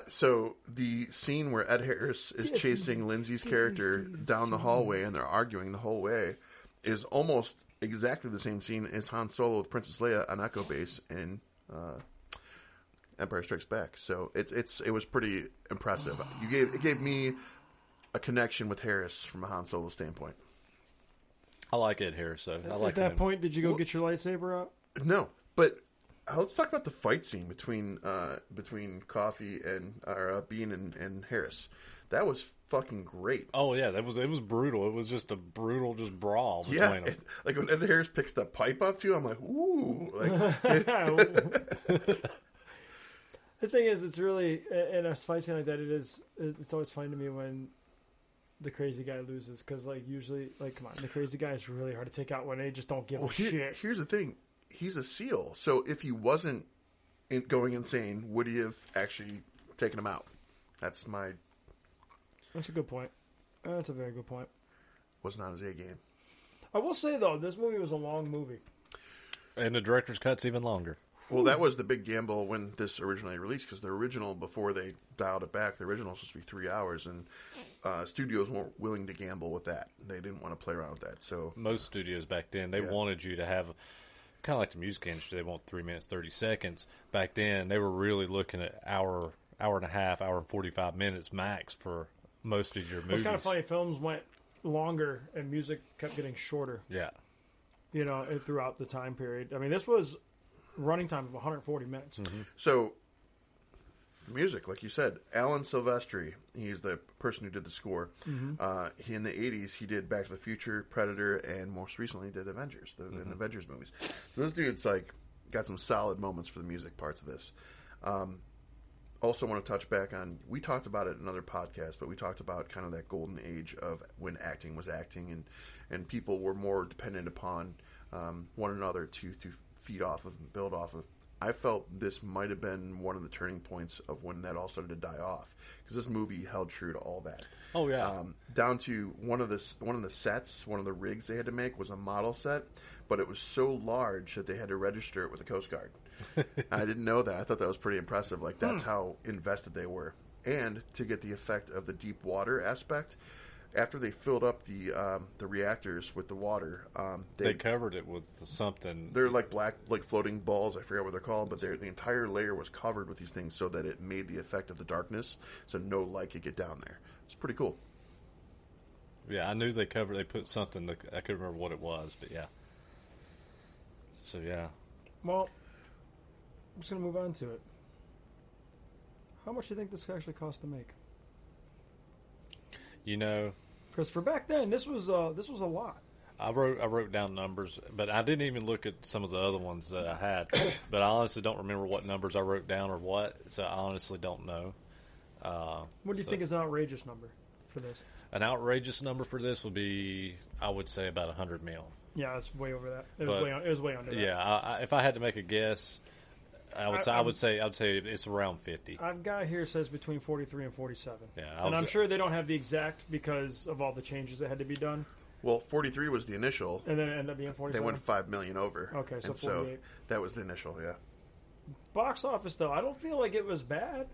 Speaker 3: So the scene where Ed Harris is chasing Lindsay's character down the hallway and they're arguing the whole way is almost exactly the same scene as Han Solo with Princess Leia on Echo Base in Empire Strikes Back. So it was pretty impressive. It gave me a connection with Harris from a Han Solo standpoint.
Speaker 1: I like Ed Harris, so I like
Speaker 2: At that point, did you go get your lightsaber out?
Speaker 3: No, but let's talk about the fight scene between Coffee and Bean and Harris. That was fucking great.
Speaker 1: Oh yeah, it was brutal. It was just a brutal brawl between them.
Speaker 3: Like when Ed Harris picks the pipe up too, I'm like, ooh.
Speaker 2: The thing is, it's really in a fight scene like that. It's always fun to me when the crazy guy loses, because usually, come on, the crazy guy is really hard to take out when they just don't give a shit.
Speaker 3: Here's the thing. He's a SEAL, so if he wasn't going insane, would he have actually taken him out? That's
Speaker 2: a good point. That's a very good point.
Speaker 3: Was not his A game.
Speaker 2: I will say, though, this movie was a long movie.
Speaker 1: And the director's cut's even longer.
Speaker 3: Well, that was the big gamble when this originally released, because the original, before they dialed it back, the original was supposed to be 3 hours, and studios weren't willing to gamble with that. They didn't want to play around with that. So
Speaker 1: most studios back then, they wanted you to have, kind of like the music industry, they want 3 minutes, 30 seconds. Back then, they were really looking at hour and a half, hour and 45 minutes max for most of your movies.
Speaker 2: It's kind of funny. Films went longer, and music kept getting shorter.
Speaker 1: Yeah.
Speaker 2: Throughout the time period. I mean, this was running time of 140 minutes.
Speaker 3: Mm-hmm. So, music, like you said, Alan Silvestri, he's the person who did the score. Mm-hmm. In the 80s, he did Back to the Future, Predator, and most recently did Avengers, the Avengers movies. So this dude's got some solid moments for the music parts of this. Also want to touch back on, we talked about it in another podcast, but we talked about kind of that golden age of when acting was acting, and people were more dependent upon one another to feed off of and build off of I felt this might have been one of the turning points of when that all started to die off, because this movie held true to all that.
Speaker 1: Oh yeah.
Speaker 3: Down to one of the sets, one of the rigs they had to make was a model set, but it was so large that they had to register it with the Coast Guard. I didn't know that. I thought that was pretty impressive. Like, that's how invested they were. And to get the effect of the deep water aspect, after they filled up the reactors with the water,
Speaker 1: they covered it with something.
Speaker 3: They're like black, like floating balls. I forget what they're called, but the entire layer was covered with these things so that it made the effect of the darkness, so no light could get down there. It's pretty cool.
Speaker 1: Yeah, I knew they put something. I couldn't remember what it was, but yeah. So yeah.
Speaker 2: Well, I'm just gonna move on to it. How much do you think this actually cost to make?
Speaker 1: You know,
Speaker 2: because for back then, this was a lot.
Speaker 1: I wrote down numbers, but I didn't even look at some of the other ones that I had. But I honestly don't remember what numbers I wrote down or what, so I honestly don't know.
Speaker 2: What do you think is an outrageous number for this?
Speaker 1: An outrageous number for this would be, I would say, about $100 million.
Speaker 2: Yeah, it's way over that. It was way under that.
Speaker 1: Yeah, if I had to make a guess, I would say it's around 50.
Speaker 2: I've got here says between 43 and 47.
Speaker 1: Yeah,
Speaker 2: and I'm sure they don't have the exact because of all the changes that had to be done.
Speaker 3: Well, 43 was the initial,
Speaker 2: and then it ended up being 47.
Speaker 3: They went $5 million over.
Speaker 2: Okay, so 48.
Speaker 3: So that was the initial. Yeah.
Speaker 2: Box office though, I don't feel like it was bad.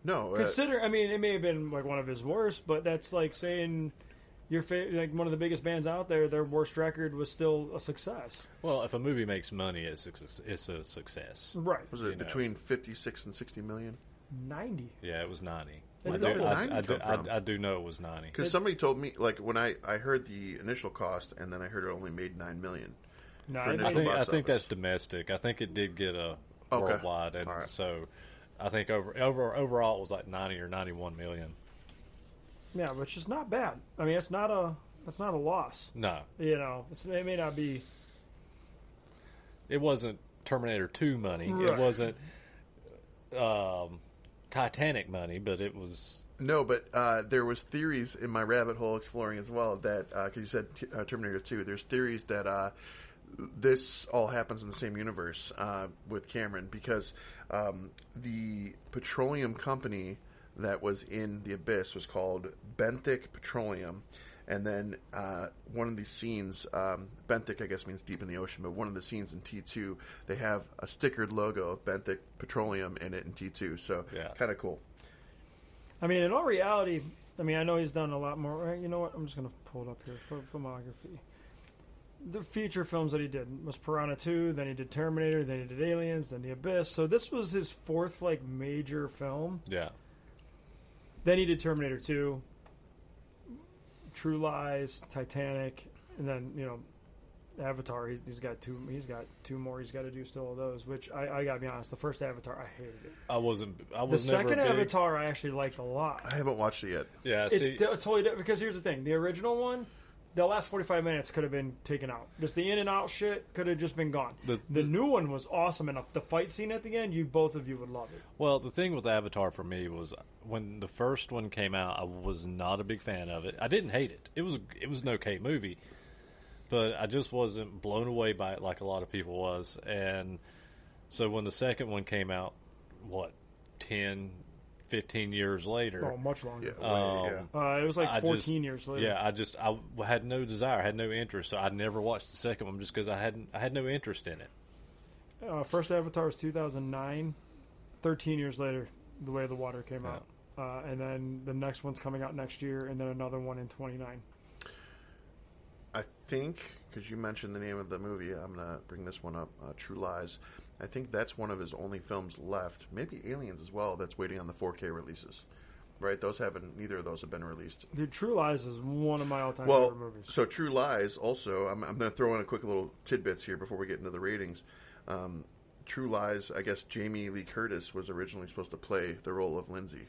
Speaker 3: No,
Speaker 2: I mean, it may have been like one of his worst, but that's like saying like one of the biggest bands out there, their worst record was still a success.
Speaker 1: Well, if a movie makes money, it's a success.
Speaker 2: Right.
Speaker 3: Was it between 56 and 60 million?
Speaker 2: 90.
Speaker 1: Yeah, it was 90.
Speaker 3: I
Speaker 1: do know it was 90.
Speaker 3: Because somebody told me, like, when I heard the initial cost, and then I heard it only made $9 million.
Speaker 2: No,
Speaker 1: I think that's domestic. I think it did get a worldwide, and so I think overall it was like 90 or 91 million.
Speaker 2: Yeah, which is not bad. I mean, that's not a loss.
Speaker 1: No,
Speaker 2: it may not be.
Speaker 1: It wasn't Terminator 2 money.
Speaker 2: Right.
Speaker 1: It wasn't Titanic money, but it was.
Speaker 3: No, but there was theories in my rabbit hole exploring as well that because you said Terminator 2, there's theories that this all happens in the same universe with Cameron, because the petroleum company that was in the Abyss was called Benthic Petroleum. And then one of these scenes, Benthic I guess means deep in the ocean, but one of the scenes in T2, they have a stickered logo of Benthic Petroleum in it in T2. So kind of cool.
Speaker 2: I mean, in all reality, I know he's done a lot more. You know what? I'm just going to pull it up here for filmography. The feature films that he did was Piranha 2, then he did Terminator, then he did Aliens, then The Abyss. So this was his fourth major film.
Speaker 1: Yeah.
Speaker 2: Then he did Terminator 2, True Lies, Titanic, and then Avatar. He's got two more. He's got to do still of those. Which I gotta be honest, the first Avatar I hated it.
Speaker 1: I was
Speaker 2: the second Avatar I actually liked a lot.
Speaker 3: I haven't watched it yet.
Speaker 1: Yeah,
Speaker 2: it's totally different because here's the thing: the original one, the last 45 minutes could have been taken out. Just the in and out shit could have just been gone. The new one was awesome, and the fight scene at the end, both of you would love it.
Speaker 1: Well, the thing with Avatar for me was when the first one came out, I was not a big fan of it. I didn't hate it. It was an okay movie, but I just wasn't blown away by it like a lot of people was. And so when the second one came out, 10, 15 years later.
Speaker 2: Oh, much longer.
Speaker 3: Yeah,
Speaker 2: it was 14 years later.
Speaker 1: Yeah, I had no desire, I had no interest, so I never watched the second one just because I had no interest in it.
Speaker 2: First Avatar was 2009. 13 years later, The Way of the Water came out. And then the next one's coming out next year, and then another one in 29.
Speaker 3: I think, because you mentioned the name of the movie, I'm going to bring this one up, True Lies. I think that's one of his only films left. Maybe Aliens as well, that's waiting on the 4K releases. Right? Neither of those have been released.
Speaker 2: Dude, True Lies is one of my all-time favorite movies.
Speaker 3: So True Lies also, I'm going to throw in a quick little tidbits here before we get into the ratings. True Lies, I guess Jamie Lee Curtis was originally supposed to play the role of Lindsay.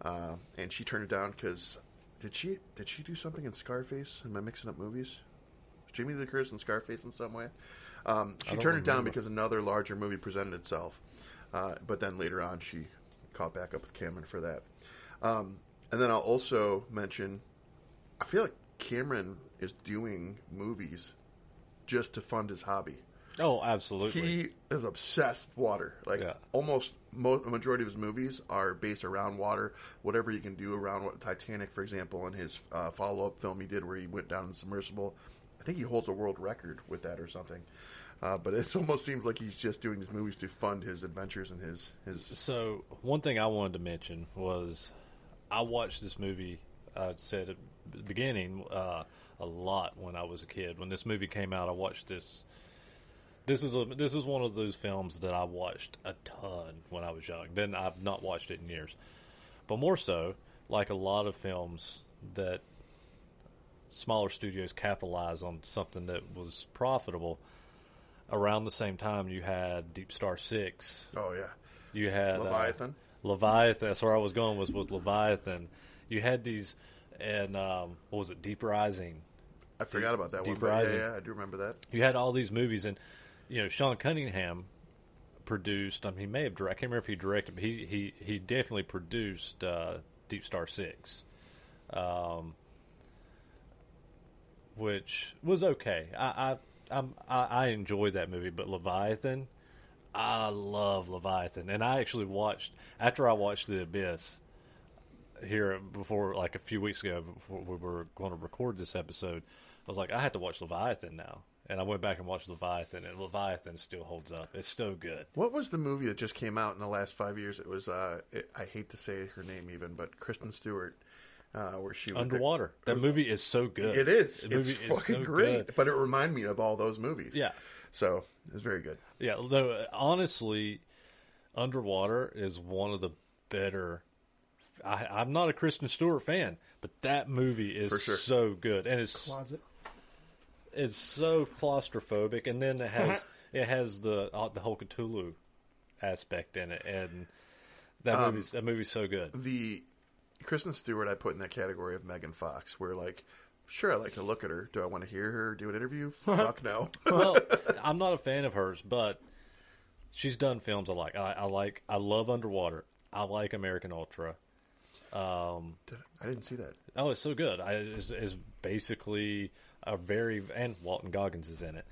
Speaker 3: And she turned it down because... Did she do something in Scarface? Am I mixing up movies? Was Jamie Lee Curtis in Scarface in some way? She turned it down because another larger movie presented itself. But then later on, she caught back up with Cameron for that. And then I'll also mention, I feel like Cameron is doing movies just to fund his hobby.
Speaker 1: Oh, absolutely.
Speaker 3: He is obsessed with water. Like almost a majority of his movies are based around water. Whatever he can do around Titanic, for example, in his follow-up film he did where he went down in submersible. I think he holds a world record with that or something. But it almost seems like he's just doing these movies to fund his adventures and his.
Speaker 1: So one thing I wanted to mention was I watched this movie. I said at the beginning a lot when I was a kid. When this movie came out, I watched this. This is one of those films that I watched a ton when I was young. Then I've not watched it in years, but more so, like a lot of films that smaller studios capitalize on something that was profitable. Around the same time, you had Deep Star 6.
Speaker 3: Oh yeah,
Speaker 1: you had
Speaker 3: Leviathan.
Speaker 1: Leviathan. That's where I was going was Leviathan. You had these, and what was it? Deep Rising.
Speaker 3: I forgot about that
Speaker 1: Deep
Speaker 3: one.
Speaker 1: Rising.
Speaker 3: Yeah, I do remember that.
Speaker 1: You had all these movies, and Sean Cunningham produced. I mean, he may have directed. I can't remember if he directed, but he definitely produced Deep Star 6, which was okay. I enjoyed that movie, but Leviathan, I love Leviathan, and I actually watched after I watched The Abyss here before, like a few weeks ago, before we were going to record this episode. I was like, I have to watch Leviathan now. And I went back and watched Leviathan, and Leviathan still holds up. It's so good.
Speaker 3: What was the movie that just came out in the last 5 years? It was, I hate to say her name even, but Kristen Stewart, where she was...
Speaker 1: Underwater. That movie is so good.
Speaker 3: It is.
Speaker 1: It's
Speaker 3: fucking great.
Speaker 1: Good.
Speaker 3: But it reminded me of all those movies.
Speaker 1: Yeah.
Speaker 3: So, it's very good.
Speaker 1: Yeah, though, honestly, Underwater is one of the better... I'm not a Kristen Stewart fan, but that movie is so good. And it's...
Speaker 2: Closet.
Speaker 1: It's so claustrophobic, and then it has the whole Cthulhu aspect in it, and that movie's so good.
Speaker 3: The Kristen Stewart I put in that category of Megan Fox, where like, sure, I like to look at her. Do I want to hear her do an interview? Fuck no.
Speaker 1: Well, I'm not a fan of hers, but she's done films I like. I love Underwater. I like American Ultra.
Speaker 3: I didn't see that.
Speaker 1: Oh, it's so good. It's basically and Walton Goggins is in it.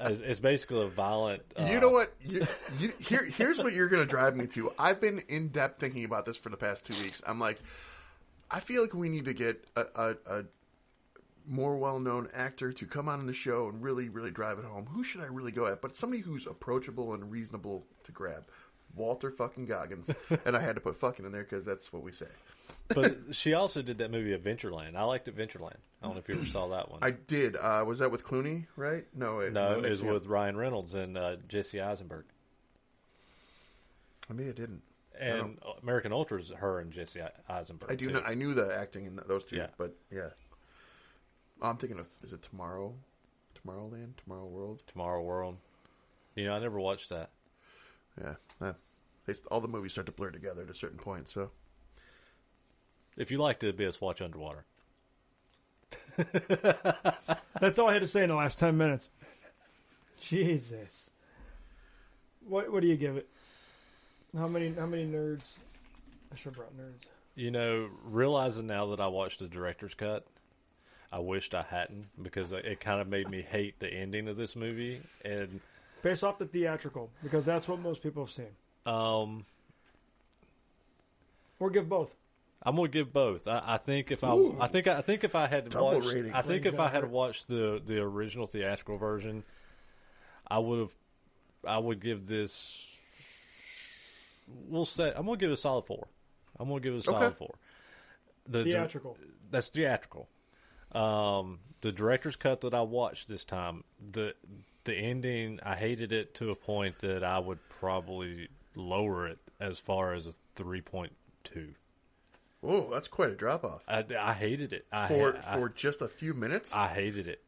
Speaker 1: It's basically a violent.
Speaker 3: You know what? Here's what you're going to drive me to. I've been in depth thinking about this for the past 2 weeks. I'm like, I feel like we need to get a more well-known actor to come on the show and really, really drive it home. Who should I really go at? But somebody who's approachable and reasonable to grab. Walter fucking Goggins. And I had to put fucking in there because that's what we say.
Speaker 1: But she also did that movie Adventureland. I liked Adventureland. I don't know if you ever saw that one.
Speaker 3: I did. Was that with Clooney, right? No, it
Speaker 1: was with Ryan Reynolds and Jesse Eisenberg.
Speaker 3: I mean, I didn't.
Speaker 1: And American Ultra is her and Jesse Eisenberg.
Speaker 3: I do know. I knew the acting in those two,
Speaker 1: yeah.
Speaker 3: But yeah. I'm thinking of, is it Tomorrowland? Tomorrow World?
Speaker 1: Tomorrow World. I never watched that.
Speaker 3: Yeah. All the movies start to blur together at a certain point, so.
Speaker 1: If you like The Abyss, watch Underwater.
Speaker 2: That's all I had to say in the last 10 minutes. Jesus. What do you give it? How many nerds? I should have brought nerds.
Speaker 1: Realizing now that I watched the director's cut, I wished I hadn't, because it kind of made me hate the ending of this movie. And
Speaker 2: based off the theatrical, because that's what most people have seen. Or give both.
Speaker 1: I'm gonna give both. I think if I think if I had
Speaker 3: double
Speaker 1: watched,
Speaker 3: rating.
Speaker 1: I think if I had watched the original theatrical version, I would give this. I'm gonna give it a solid 4. I'm gonna give it a solid 4.
Speaker 2: Theatrical.
Speaker 1: That's theatrical. The director's cut that I watched this time, the ending, I hated it to a point that I would probably lower it as far as a 3.2.
Speaker 3: Oh, that's quite a drop off.
Speaker 1: I hated it.
Speaker 3: For just a few minutes?
Speaker 1: I hated it.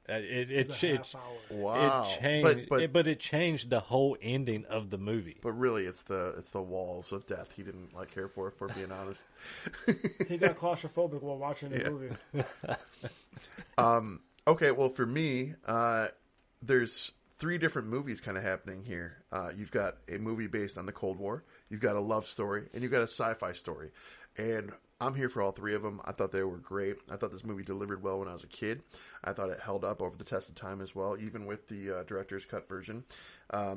Speaker 3: Wow.
Speaker 1: It changed, but it changed the whole ending of the movie.
Speaker 3: But really, it's the walls of death he didn't care for, if we're being honest.
Speaker 2: He got claustrophobic while watching the movie.
Speaker 3: Okay, well, for me, there's three different movies kind of happening here. You've got a movie based on the Cold War, you've got a love story, and you've got a sci-fi story. And I'm here for all three of them. I thought they were great. I thought this movie delivered well when I was a kid. I thought it held up over the test of time as well, even with the director's cut version.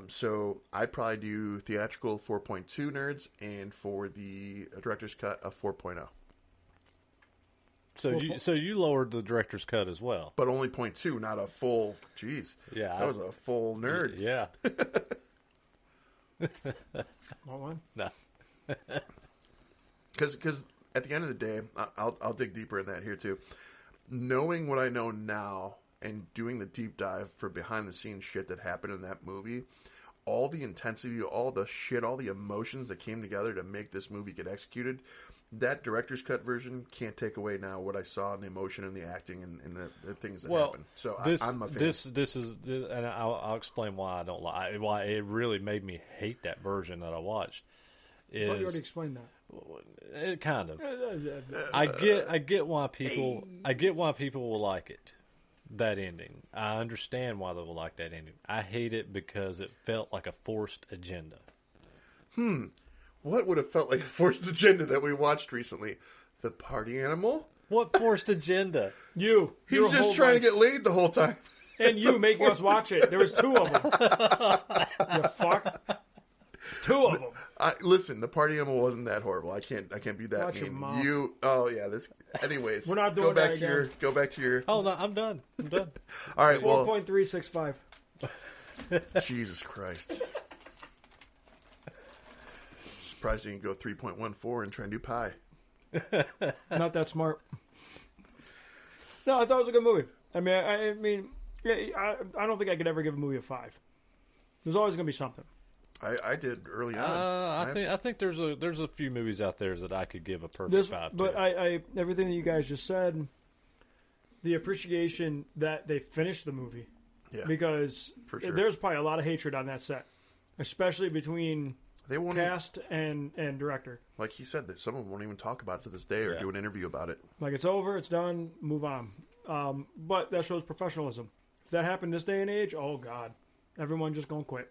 Speaker 3: So I'd probably do theatrical 4.2 nerds, and for the director's cut, a 4.0.
Speaker 1: So you lowered the director's cut as well,
Speaker 3: But only 0.2, not a full. Jeez,
Speaker 1: Yeah,
Speaker 3: that was a full nerd.
Speaker 1: Yeah,
Speaker 2: Want one?
Speaker 1: no,
Speaker 3: Because at the end of the day, I'll dig deeper in that here too. Knowing what I know now and doing the deep dive for behind the scenes shit that happened in that movie, all the intensity, all the shit, all the emotions that came together to make this movie get executed, that director's cut version can't take away now what I saw in the emotion and the acting and the things that happened. So I'm a fan.
Speaker 1: This is, and I'll explain why I don't like why it really made me hate that version that I watched.
Speaker 2: I thought you already explained that.
Speaker 1: It kind of. I get why people will like it. That ending. I understand why they will like that ending. I hate it because it felt like a forced agenda.
Speaker 3: What would have felt like a forced agenda that we watched recently? The party animal?
Speaker 1: What forced agenda?
Speaker 2: Your
Speaker 3: He's just
Speaker 2: whole
Speaker 3: trying to
Speaker 2: life.
Speaker 3: get laid the whole time.
Speaker 2: And you making us watch it. There was two of them. You fuck. Two of them.
Speaker 3: Listen, the party animal wasn't that horrible. I can't be that
Speaker 2: Watch your
Speaker 3: mean.
Speaker 2: mouth.
Speaker 3: Oh yeah. Anyways,
Speaker 2: We're not doing that again.
Speaker 3: Go back to your.
Speaker 1: Oh no, I'm done.
Speaker 3: All right. Well,
Speaker 2: 4.365.
Speaker 3: Jesus Christ. Surprised you can go 3.14 and try and do pi.
Speaker 2: Not that smart. No, I thought it was a good movie. I mean, I don't think I could ever give a movie a 5. There's always going to be something.
Speaker 3: I did early on.
Speaker 1: I think there's a few movies out there that I could give a perfect 5 to.
Speaker 2: But I everything that you guys just said, the appreciation that they finished the movie, because
Speaker 3: for sure.
Speaker 2: There's probably a lot of hatred on that set, especially between cast and director.
Speaker 3: Like he said, that someone won't even talk about it to this day or do an interview about it.
Speaker 2: Like, it's over, it's done, move on. But that shows professionalism. If that happened this day and age, oh God, everyone just gonna quit.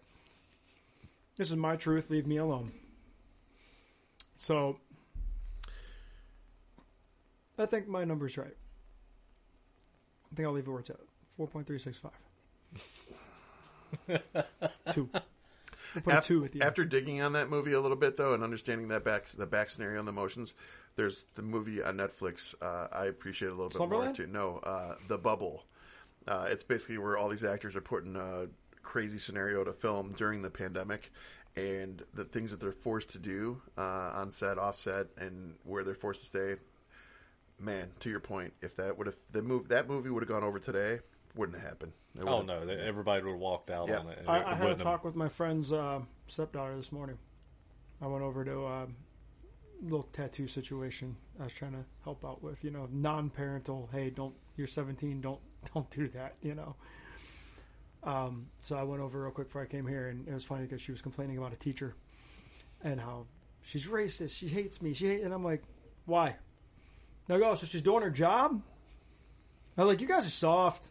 Speaker 2: This is my truth, leave me alone. So, I think my number's right. I think I'll leave it where it's at. 4.365. 2. We'll put a 2 at the end.
Speaker 3: After digging on that movie a little bit, though, and understanding the back scenario and the emotions, there's the movie on Netflix I appreciate a little bit more, too. No, The Bubble. It's basically where all these actors are put in a crazy scenario to film during the pandemic, and the things that they're forced to do on set, off set, and where they're forced to stay. Man, to your point, if that movie would have gone over today, wouldn't have happened.
Speaker 1: No, everybody would have walked out on it.
Speaker 2: I had a talk with my friend's stepdaughter this morning. I went over to a little tattoo situation I was trying to help out with, non-parental. Hey, you're 17, don't do that, So I went over real quick before I came here, and it was funny because she was complaining about a teacher and how she's racist, she hates me, and I'm like, why? And I go, so she's doing her job? I was like, you guys are soft.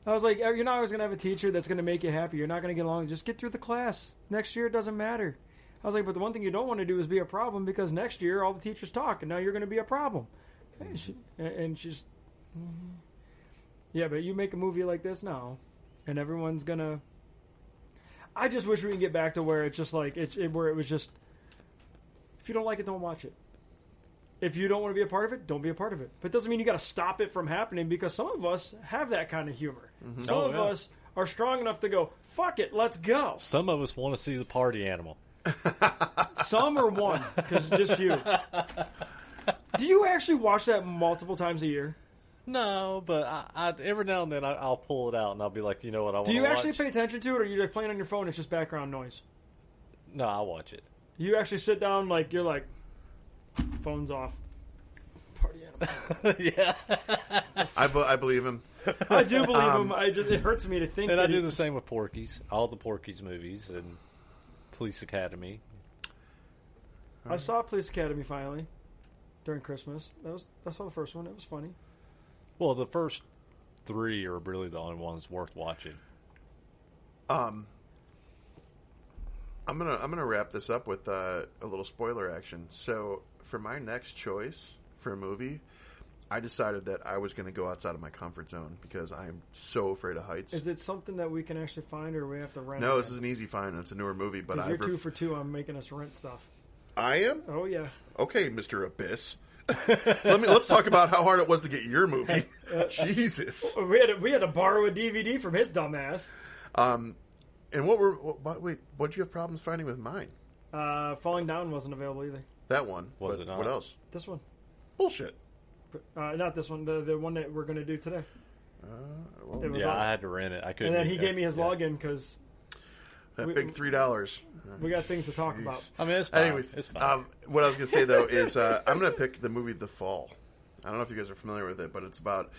Speaker 2: I was like, you're not always going to have a teacher that's going to make you happy. You're not going to get along. Just get through the class. Next year, it doesn't matter. I was like, but the one thing you don't want to do is be a problem, because next year all the teachers talk, and now you're going to be a problem. And she's, yeah, but you make a movie like this now, and everyone's going to... I just wish we can get back to where it's just like, where it was just, if you don't like it, don't watch it. If you don't want to be a part of it, don't be a part of it. But it doesn't mean you got to stop it from happening, because some of us have that kind of humor. Mm-hmm. Some of us are strong enough to go, fuck it, let's go.
Speaker 1: Some of us want to see the party animal.
Speaker 2: Some are one, because it's just you. Do you actually watch that multiple times a year?
Speaker 1: No, but I every now and then I'll pull it out and I'll be like, you know what, I want to watch.
Speaker 2: Do you actually pay attention to it, or are you like playing on your phone, it's just background noise?
Speaker 1: No, I'll watch it.
Speaker 2: You actually sit down, like, you're like, phone's off. Party animal.
Speaker 1: Yeah.
Speaker 3: I believe him.
Speaker 2: I do believe him. It hurts me to think.
Speaker 1: And I do the same with Porky's. All the Porky's movies and Police Academy.
Speaker 2: I saw Police Academy finally during Christmas. I saw the first one. It was funny.
Speaker 1: Well, the first 3 are really the only ones worth watching.
Speaker 3: I'm gonna wrap this up with a little spoiler action. So for my next choice for a movie, I decided that I was going to go outside of my comfort zone because I am so afraid of heights.
Speaker 2: Is it something that we can actually find, or we have to rent?
Speaker 3: No, this is an easy find. It's a newer movie, but
Speaker 2: you're 2 for 2 on making us rent stuff.
Speaker 3: I am?
Speaker 2: Oh yeah.
Speaker 3: Okay, Mr. Abyss. Let's talk about how hard it was to get your movie. Jesus.
Speaker 2: We had to borrow a DVD from his dumbass.
Speaker 3: And what'd you have problems finding with mine?
Speaker 2: Falling Down wasn't available either.
Speaker 3: That one.
Speaker 1: Was it not?
Speaker 3: What else?
Speaker 2: This one.
Speaker 3: Bullshit.
Speaker 2: Not this one. The one that we're going to do today.
Speaker 1: I had to rent it. I couldn't.
Speaker 2: And then he gave me his login because
Speaker 3: that big $3.
Speaker 2: We got things to talk about.
Speaker 1: I mean, it's fine.
Speaker 3: Anyways,
Speaker 1: it's fine.
Speaker 3: what I was going to say though is I'm going to pick the movie The Fall. I don't know if you guys are familiar with it, but it's about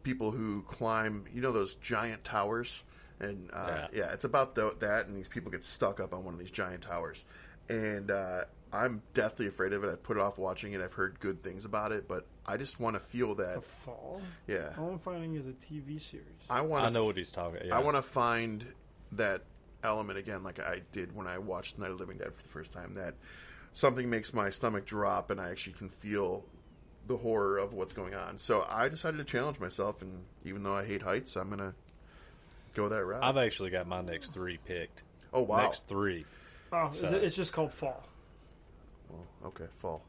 Speaker 3: people who climb, those giant towers. And it's about that, and these people get stuck up on one of these giant towers. And I'm deathly afraid of it. I've put it off watching it. I've heard good things about it, but I just want to feel that.
Speaker 2: The Fall?
Speaker 3: Yeah.
Speaker 2: All I'm finding is a TV series.
Speaker 1: I know what he's talking about. Yeah.
Speaker 3: I want to find that element again, like I did when I watched Night of the Living Dead for the first time, that something makes my stomach drop, and I actually can feel the horror of what's going on. So I decided to challenge myself, and even though I hate heights, I'm going to go that route.
Speaker 1: I've actually got my next 3 picked.
Speaker 3: Oh, wow.
Speaker 1: Next 3.
Speaker 2: Oh, so. It's just called Fall.
Speaker 3: Well, okay, Fall.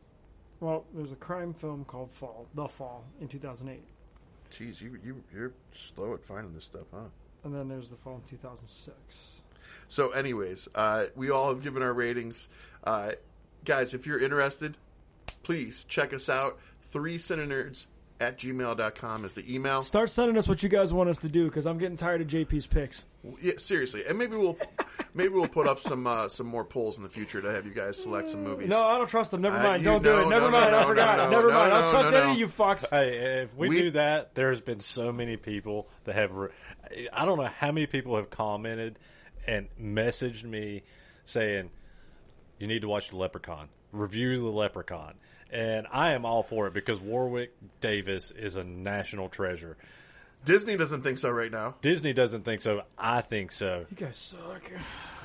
Speaker 2: Well, there's a crime film called Fall, The Fall, in 2008.
Speaker 3: Jeez, you're slow at finding this stuff, huh?
Speaker 2: And then there's The Fall in 2006.
Speaker 3: So anyways, we all have given our ratings. Guys, if you're interested, please check us out. 3cinenerds@gmail.com is the email.
Speaker 2: Start sending us what you guys want us to do, because I'm getting tired of JP's picks.
Speaker 3: Yeah, seriously, and maybe we'll put up some more polls in the future to have you guys select some movies.
Speaker 2: No, I don't trust them. Never mind. Don't do it. Never mind. I forgot. Never mind. I don't trust any of you fucks.
Speaker 1: Hey, if we do that, there's been so many people that have. I don't know how many people have commented and messaged me saying, "You need to watch The Leprechaun. Review The Leprechaun." And I am all for it because Warwick Davis is a national treasure.
Speaker 3: Disney doesn't think so right now.
Speaker 1: Disney doesn't think so. I think so.
Speaker 2: You guys suck.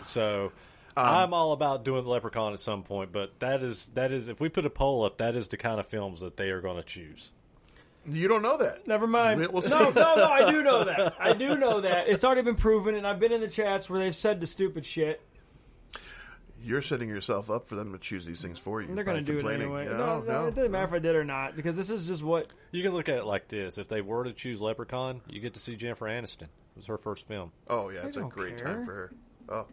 Speaker 1: So I'm all about doing The Leprechaun at some point, but that is if we put a poll up, that is the kind of films that they are going to choose.
Speaker 3: You don't know that.
Speaker 2: Never mind.
Speaker 3: We'll see.
Speaker 2: No, I do know that. I do know that. It's already been proven, and I've been in the chats where they've said the stupid shit.
Speaker 3: You're setting yourself up for them to choose these things for you.
Speaker 2: They're going to do it anyway.
Speaker 3: No,
Speaker 2: it doesn't matter if I did or not, because this is just what...
Speaker 1: You can look at it like this. If they were to choose Leprechaun, you get to see Jennifer Aniston. It was her first film.
Speaker 3: Oh, yeah, it's a great time for her. Oh.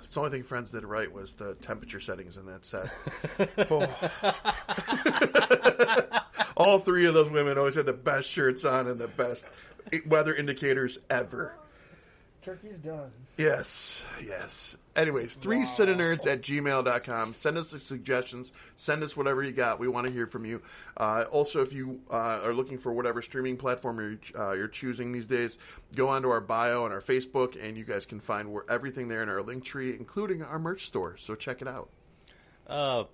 Speaker 3: It's the only thing Friends did right was the temperature settings in that set. All 3 of those women always had the best shirts on and the best weather indicators ever.
Speaker 2: Turkey's done.
Speaker 3: Yes. Anyways, 3cinenerds@gmail.com. Send us the suggestions. Send us whatever you got. We want to hear from you. Also, if you are looking for whatever streaming platform you're choosing these days, go onto our bio on our Facebook, and you guys can find everything there in our link tree, including our merch store. So check it out.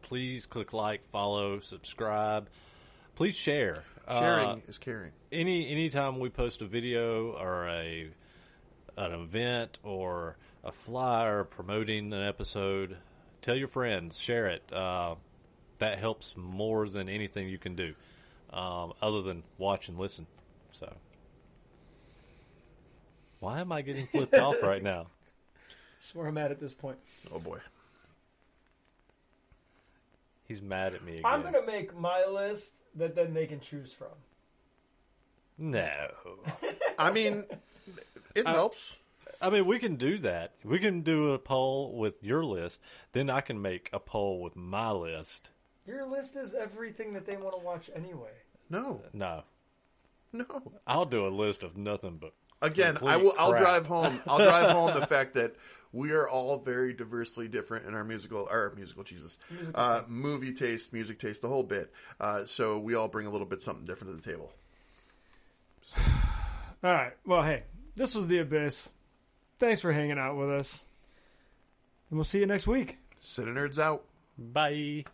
Speaker 1: Please click like, follow, subscribe. Please share.
Speaker 3: Sharing is caring.
Speaker 1: Anytime we post a video or an event or a flyer promoting an episode, tell your friends, share it. That helps more than anything you can do, other than watch and listen. So, why am I getting flipped off right now?
Speaker 2: That's where I'm at this point.
Speaker 3: Oh boy,
Speaker 1: he's mad at me again.
Speaker 2: I'm going to make my list that then they can choose from.
Speaker 1: No.
Speaker 3: I mean, it helps.
Speaker 1: I mean, we can do that. We can do a poll with your list. Then I can make a poll with my list.
Speaker 2: Your list is everything that they want to watch anyway.
Speaker 3: No.
Speaker 1: I'll do a list of nothing but.
Speaker 3: Again, I'll drive home. I'll drive home the fact that we are all very diversely different in our movie taste, music taste, the whole bit. So we all bring a little bit something different to the table.
Speaker 2: All right. Well, hey, this was The Abyss. Thanks for hanging out with us. And we'll see you next week.
Speaker 3: CineNerds out.
Speaker 1: Bye.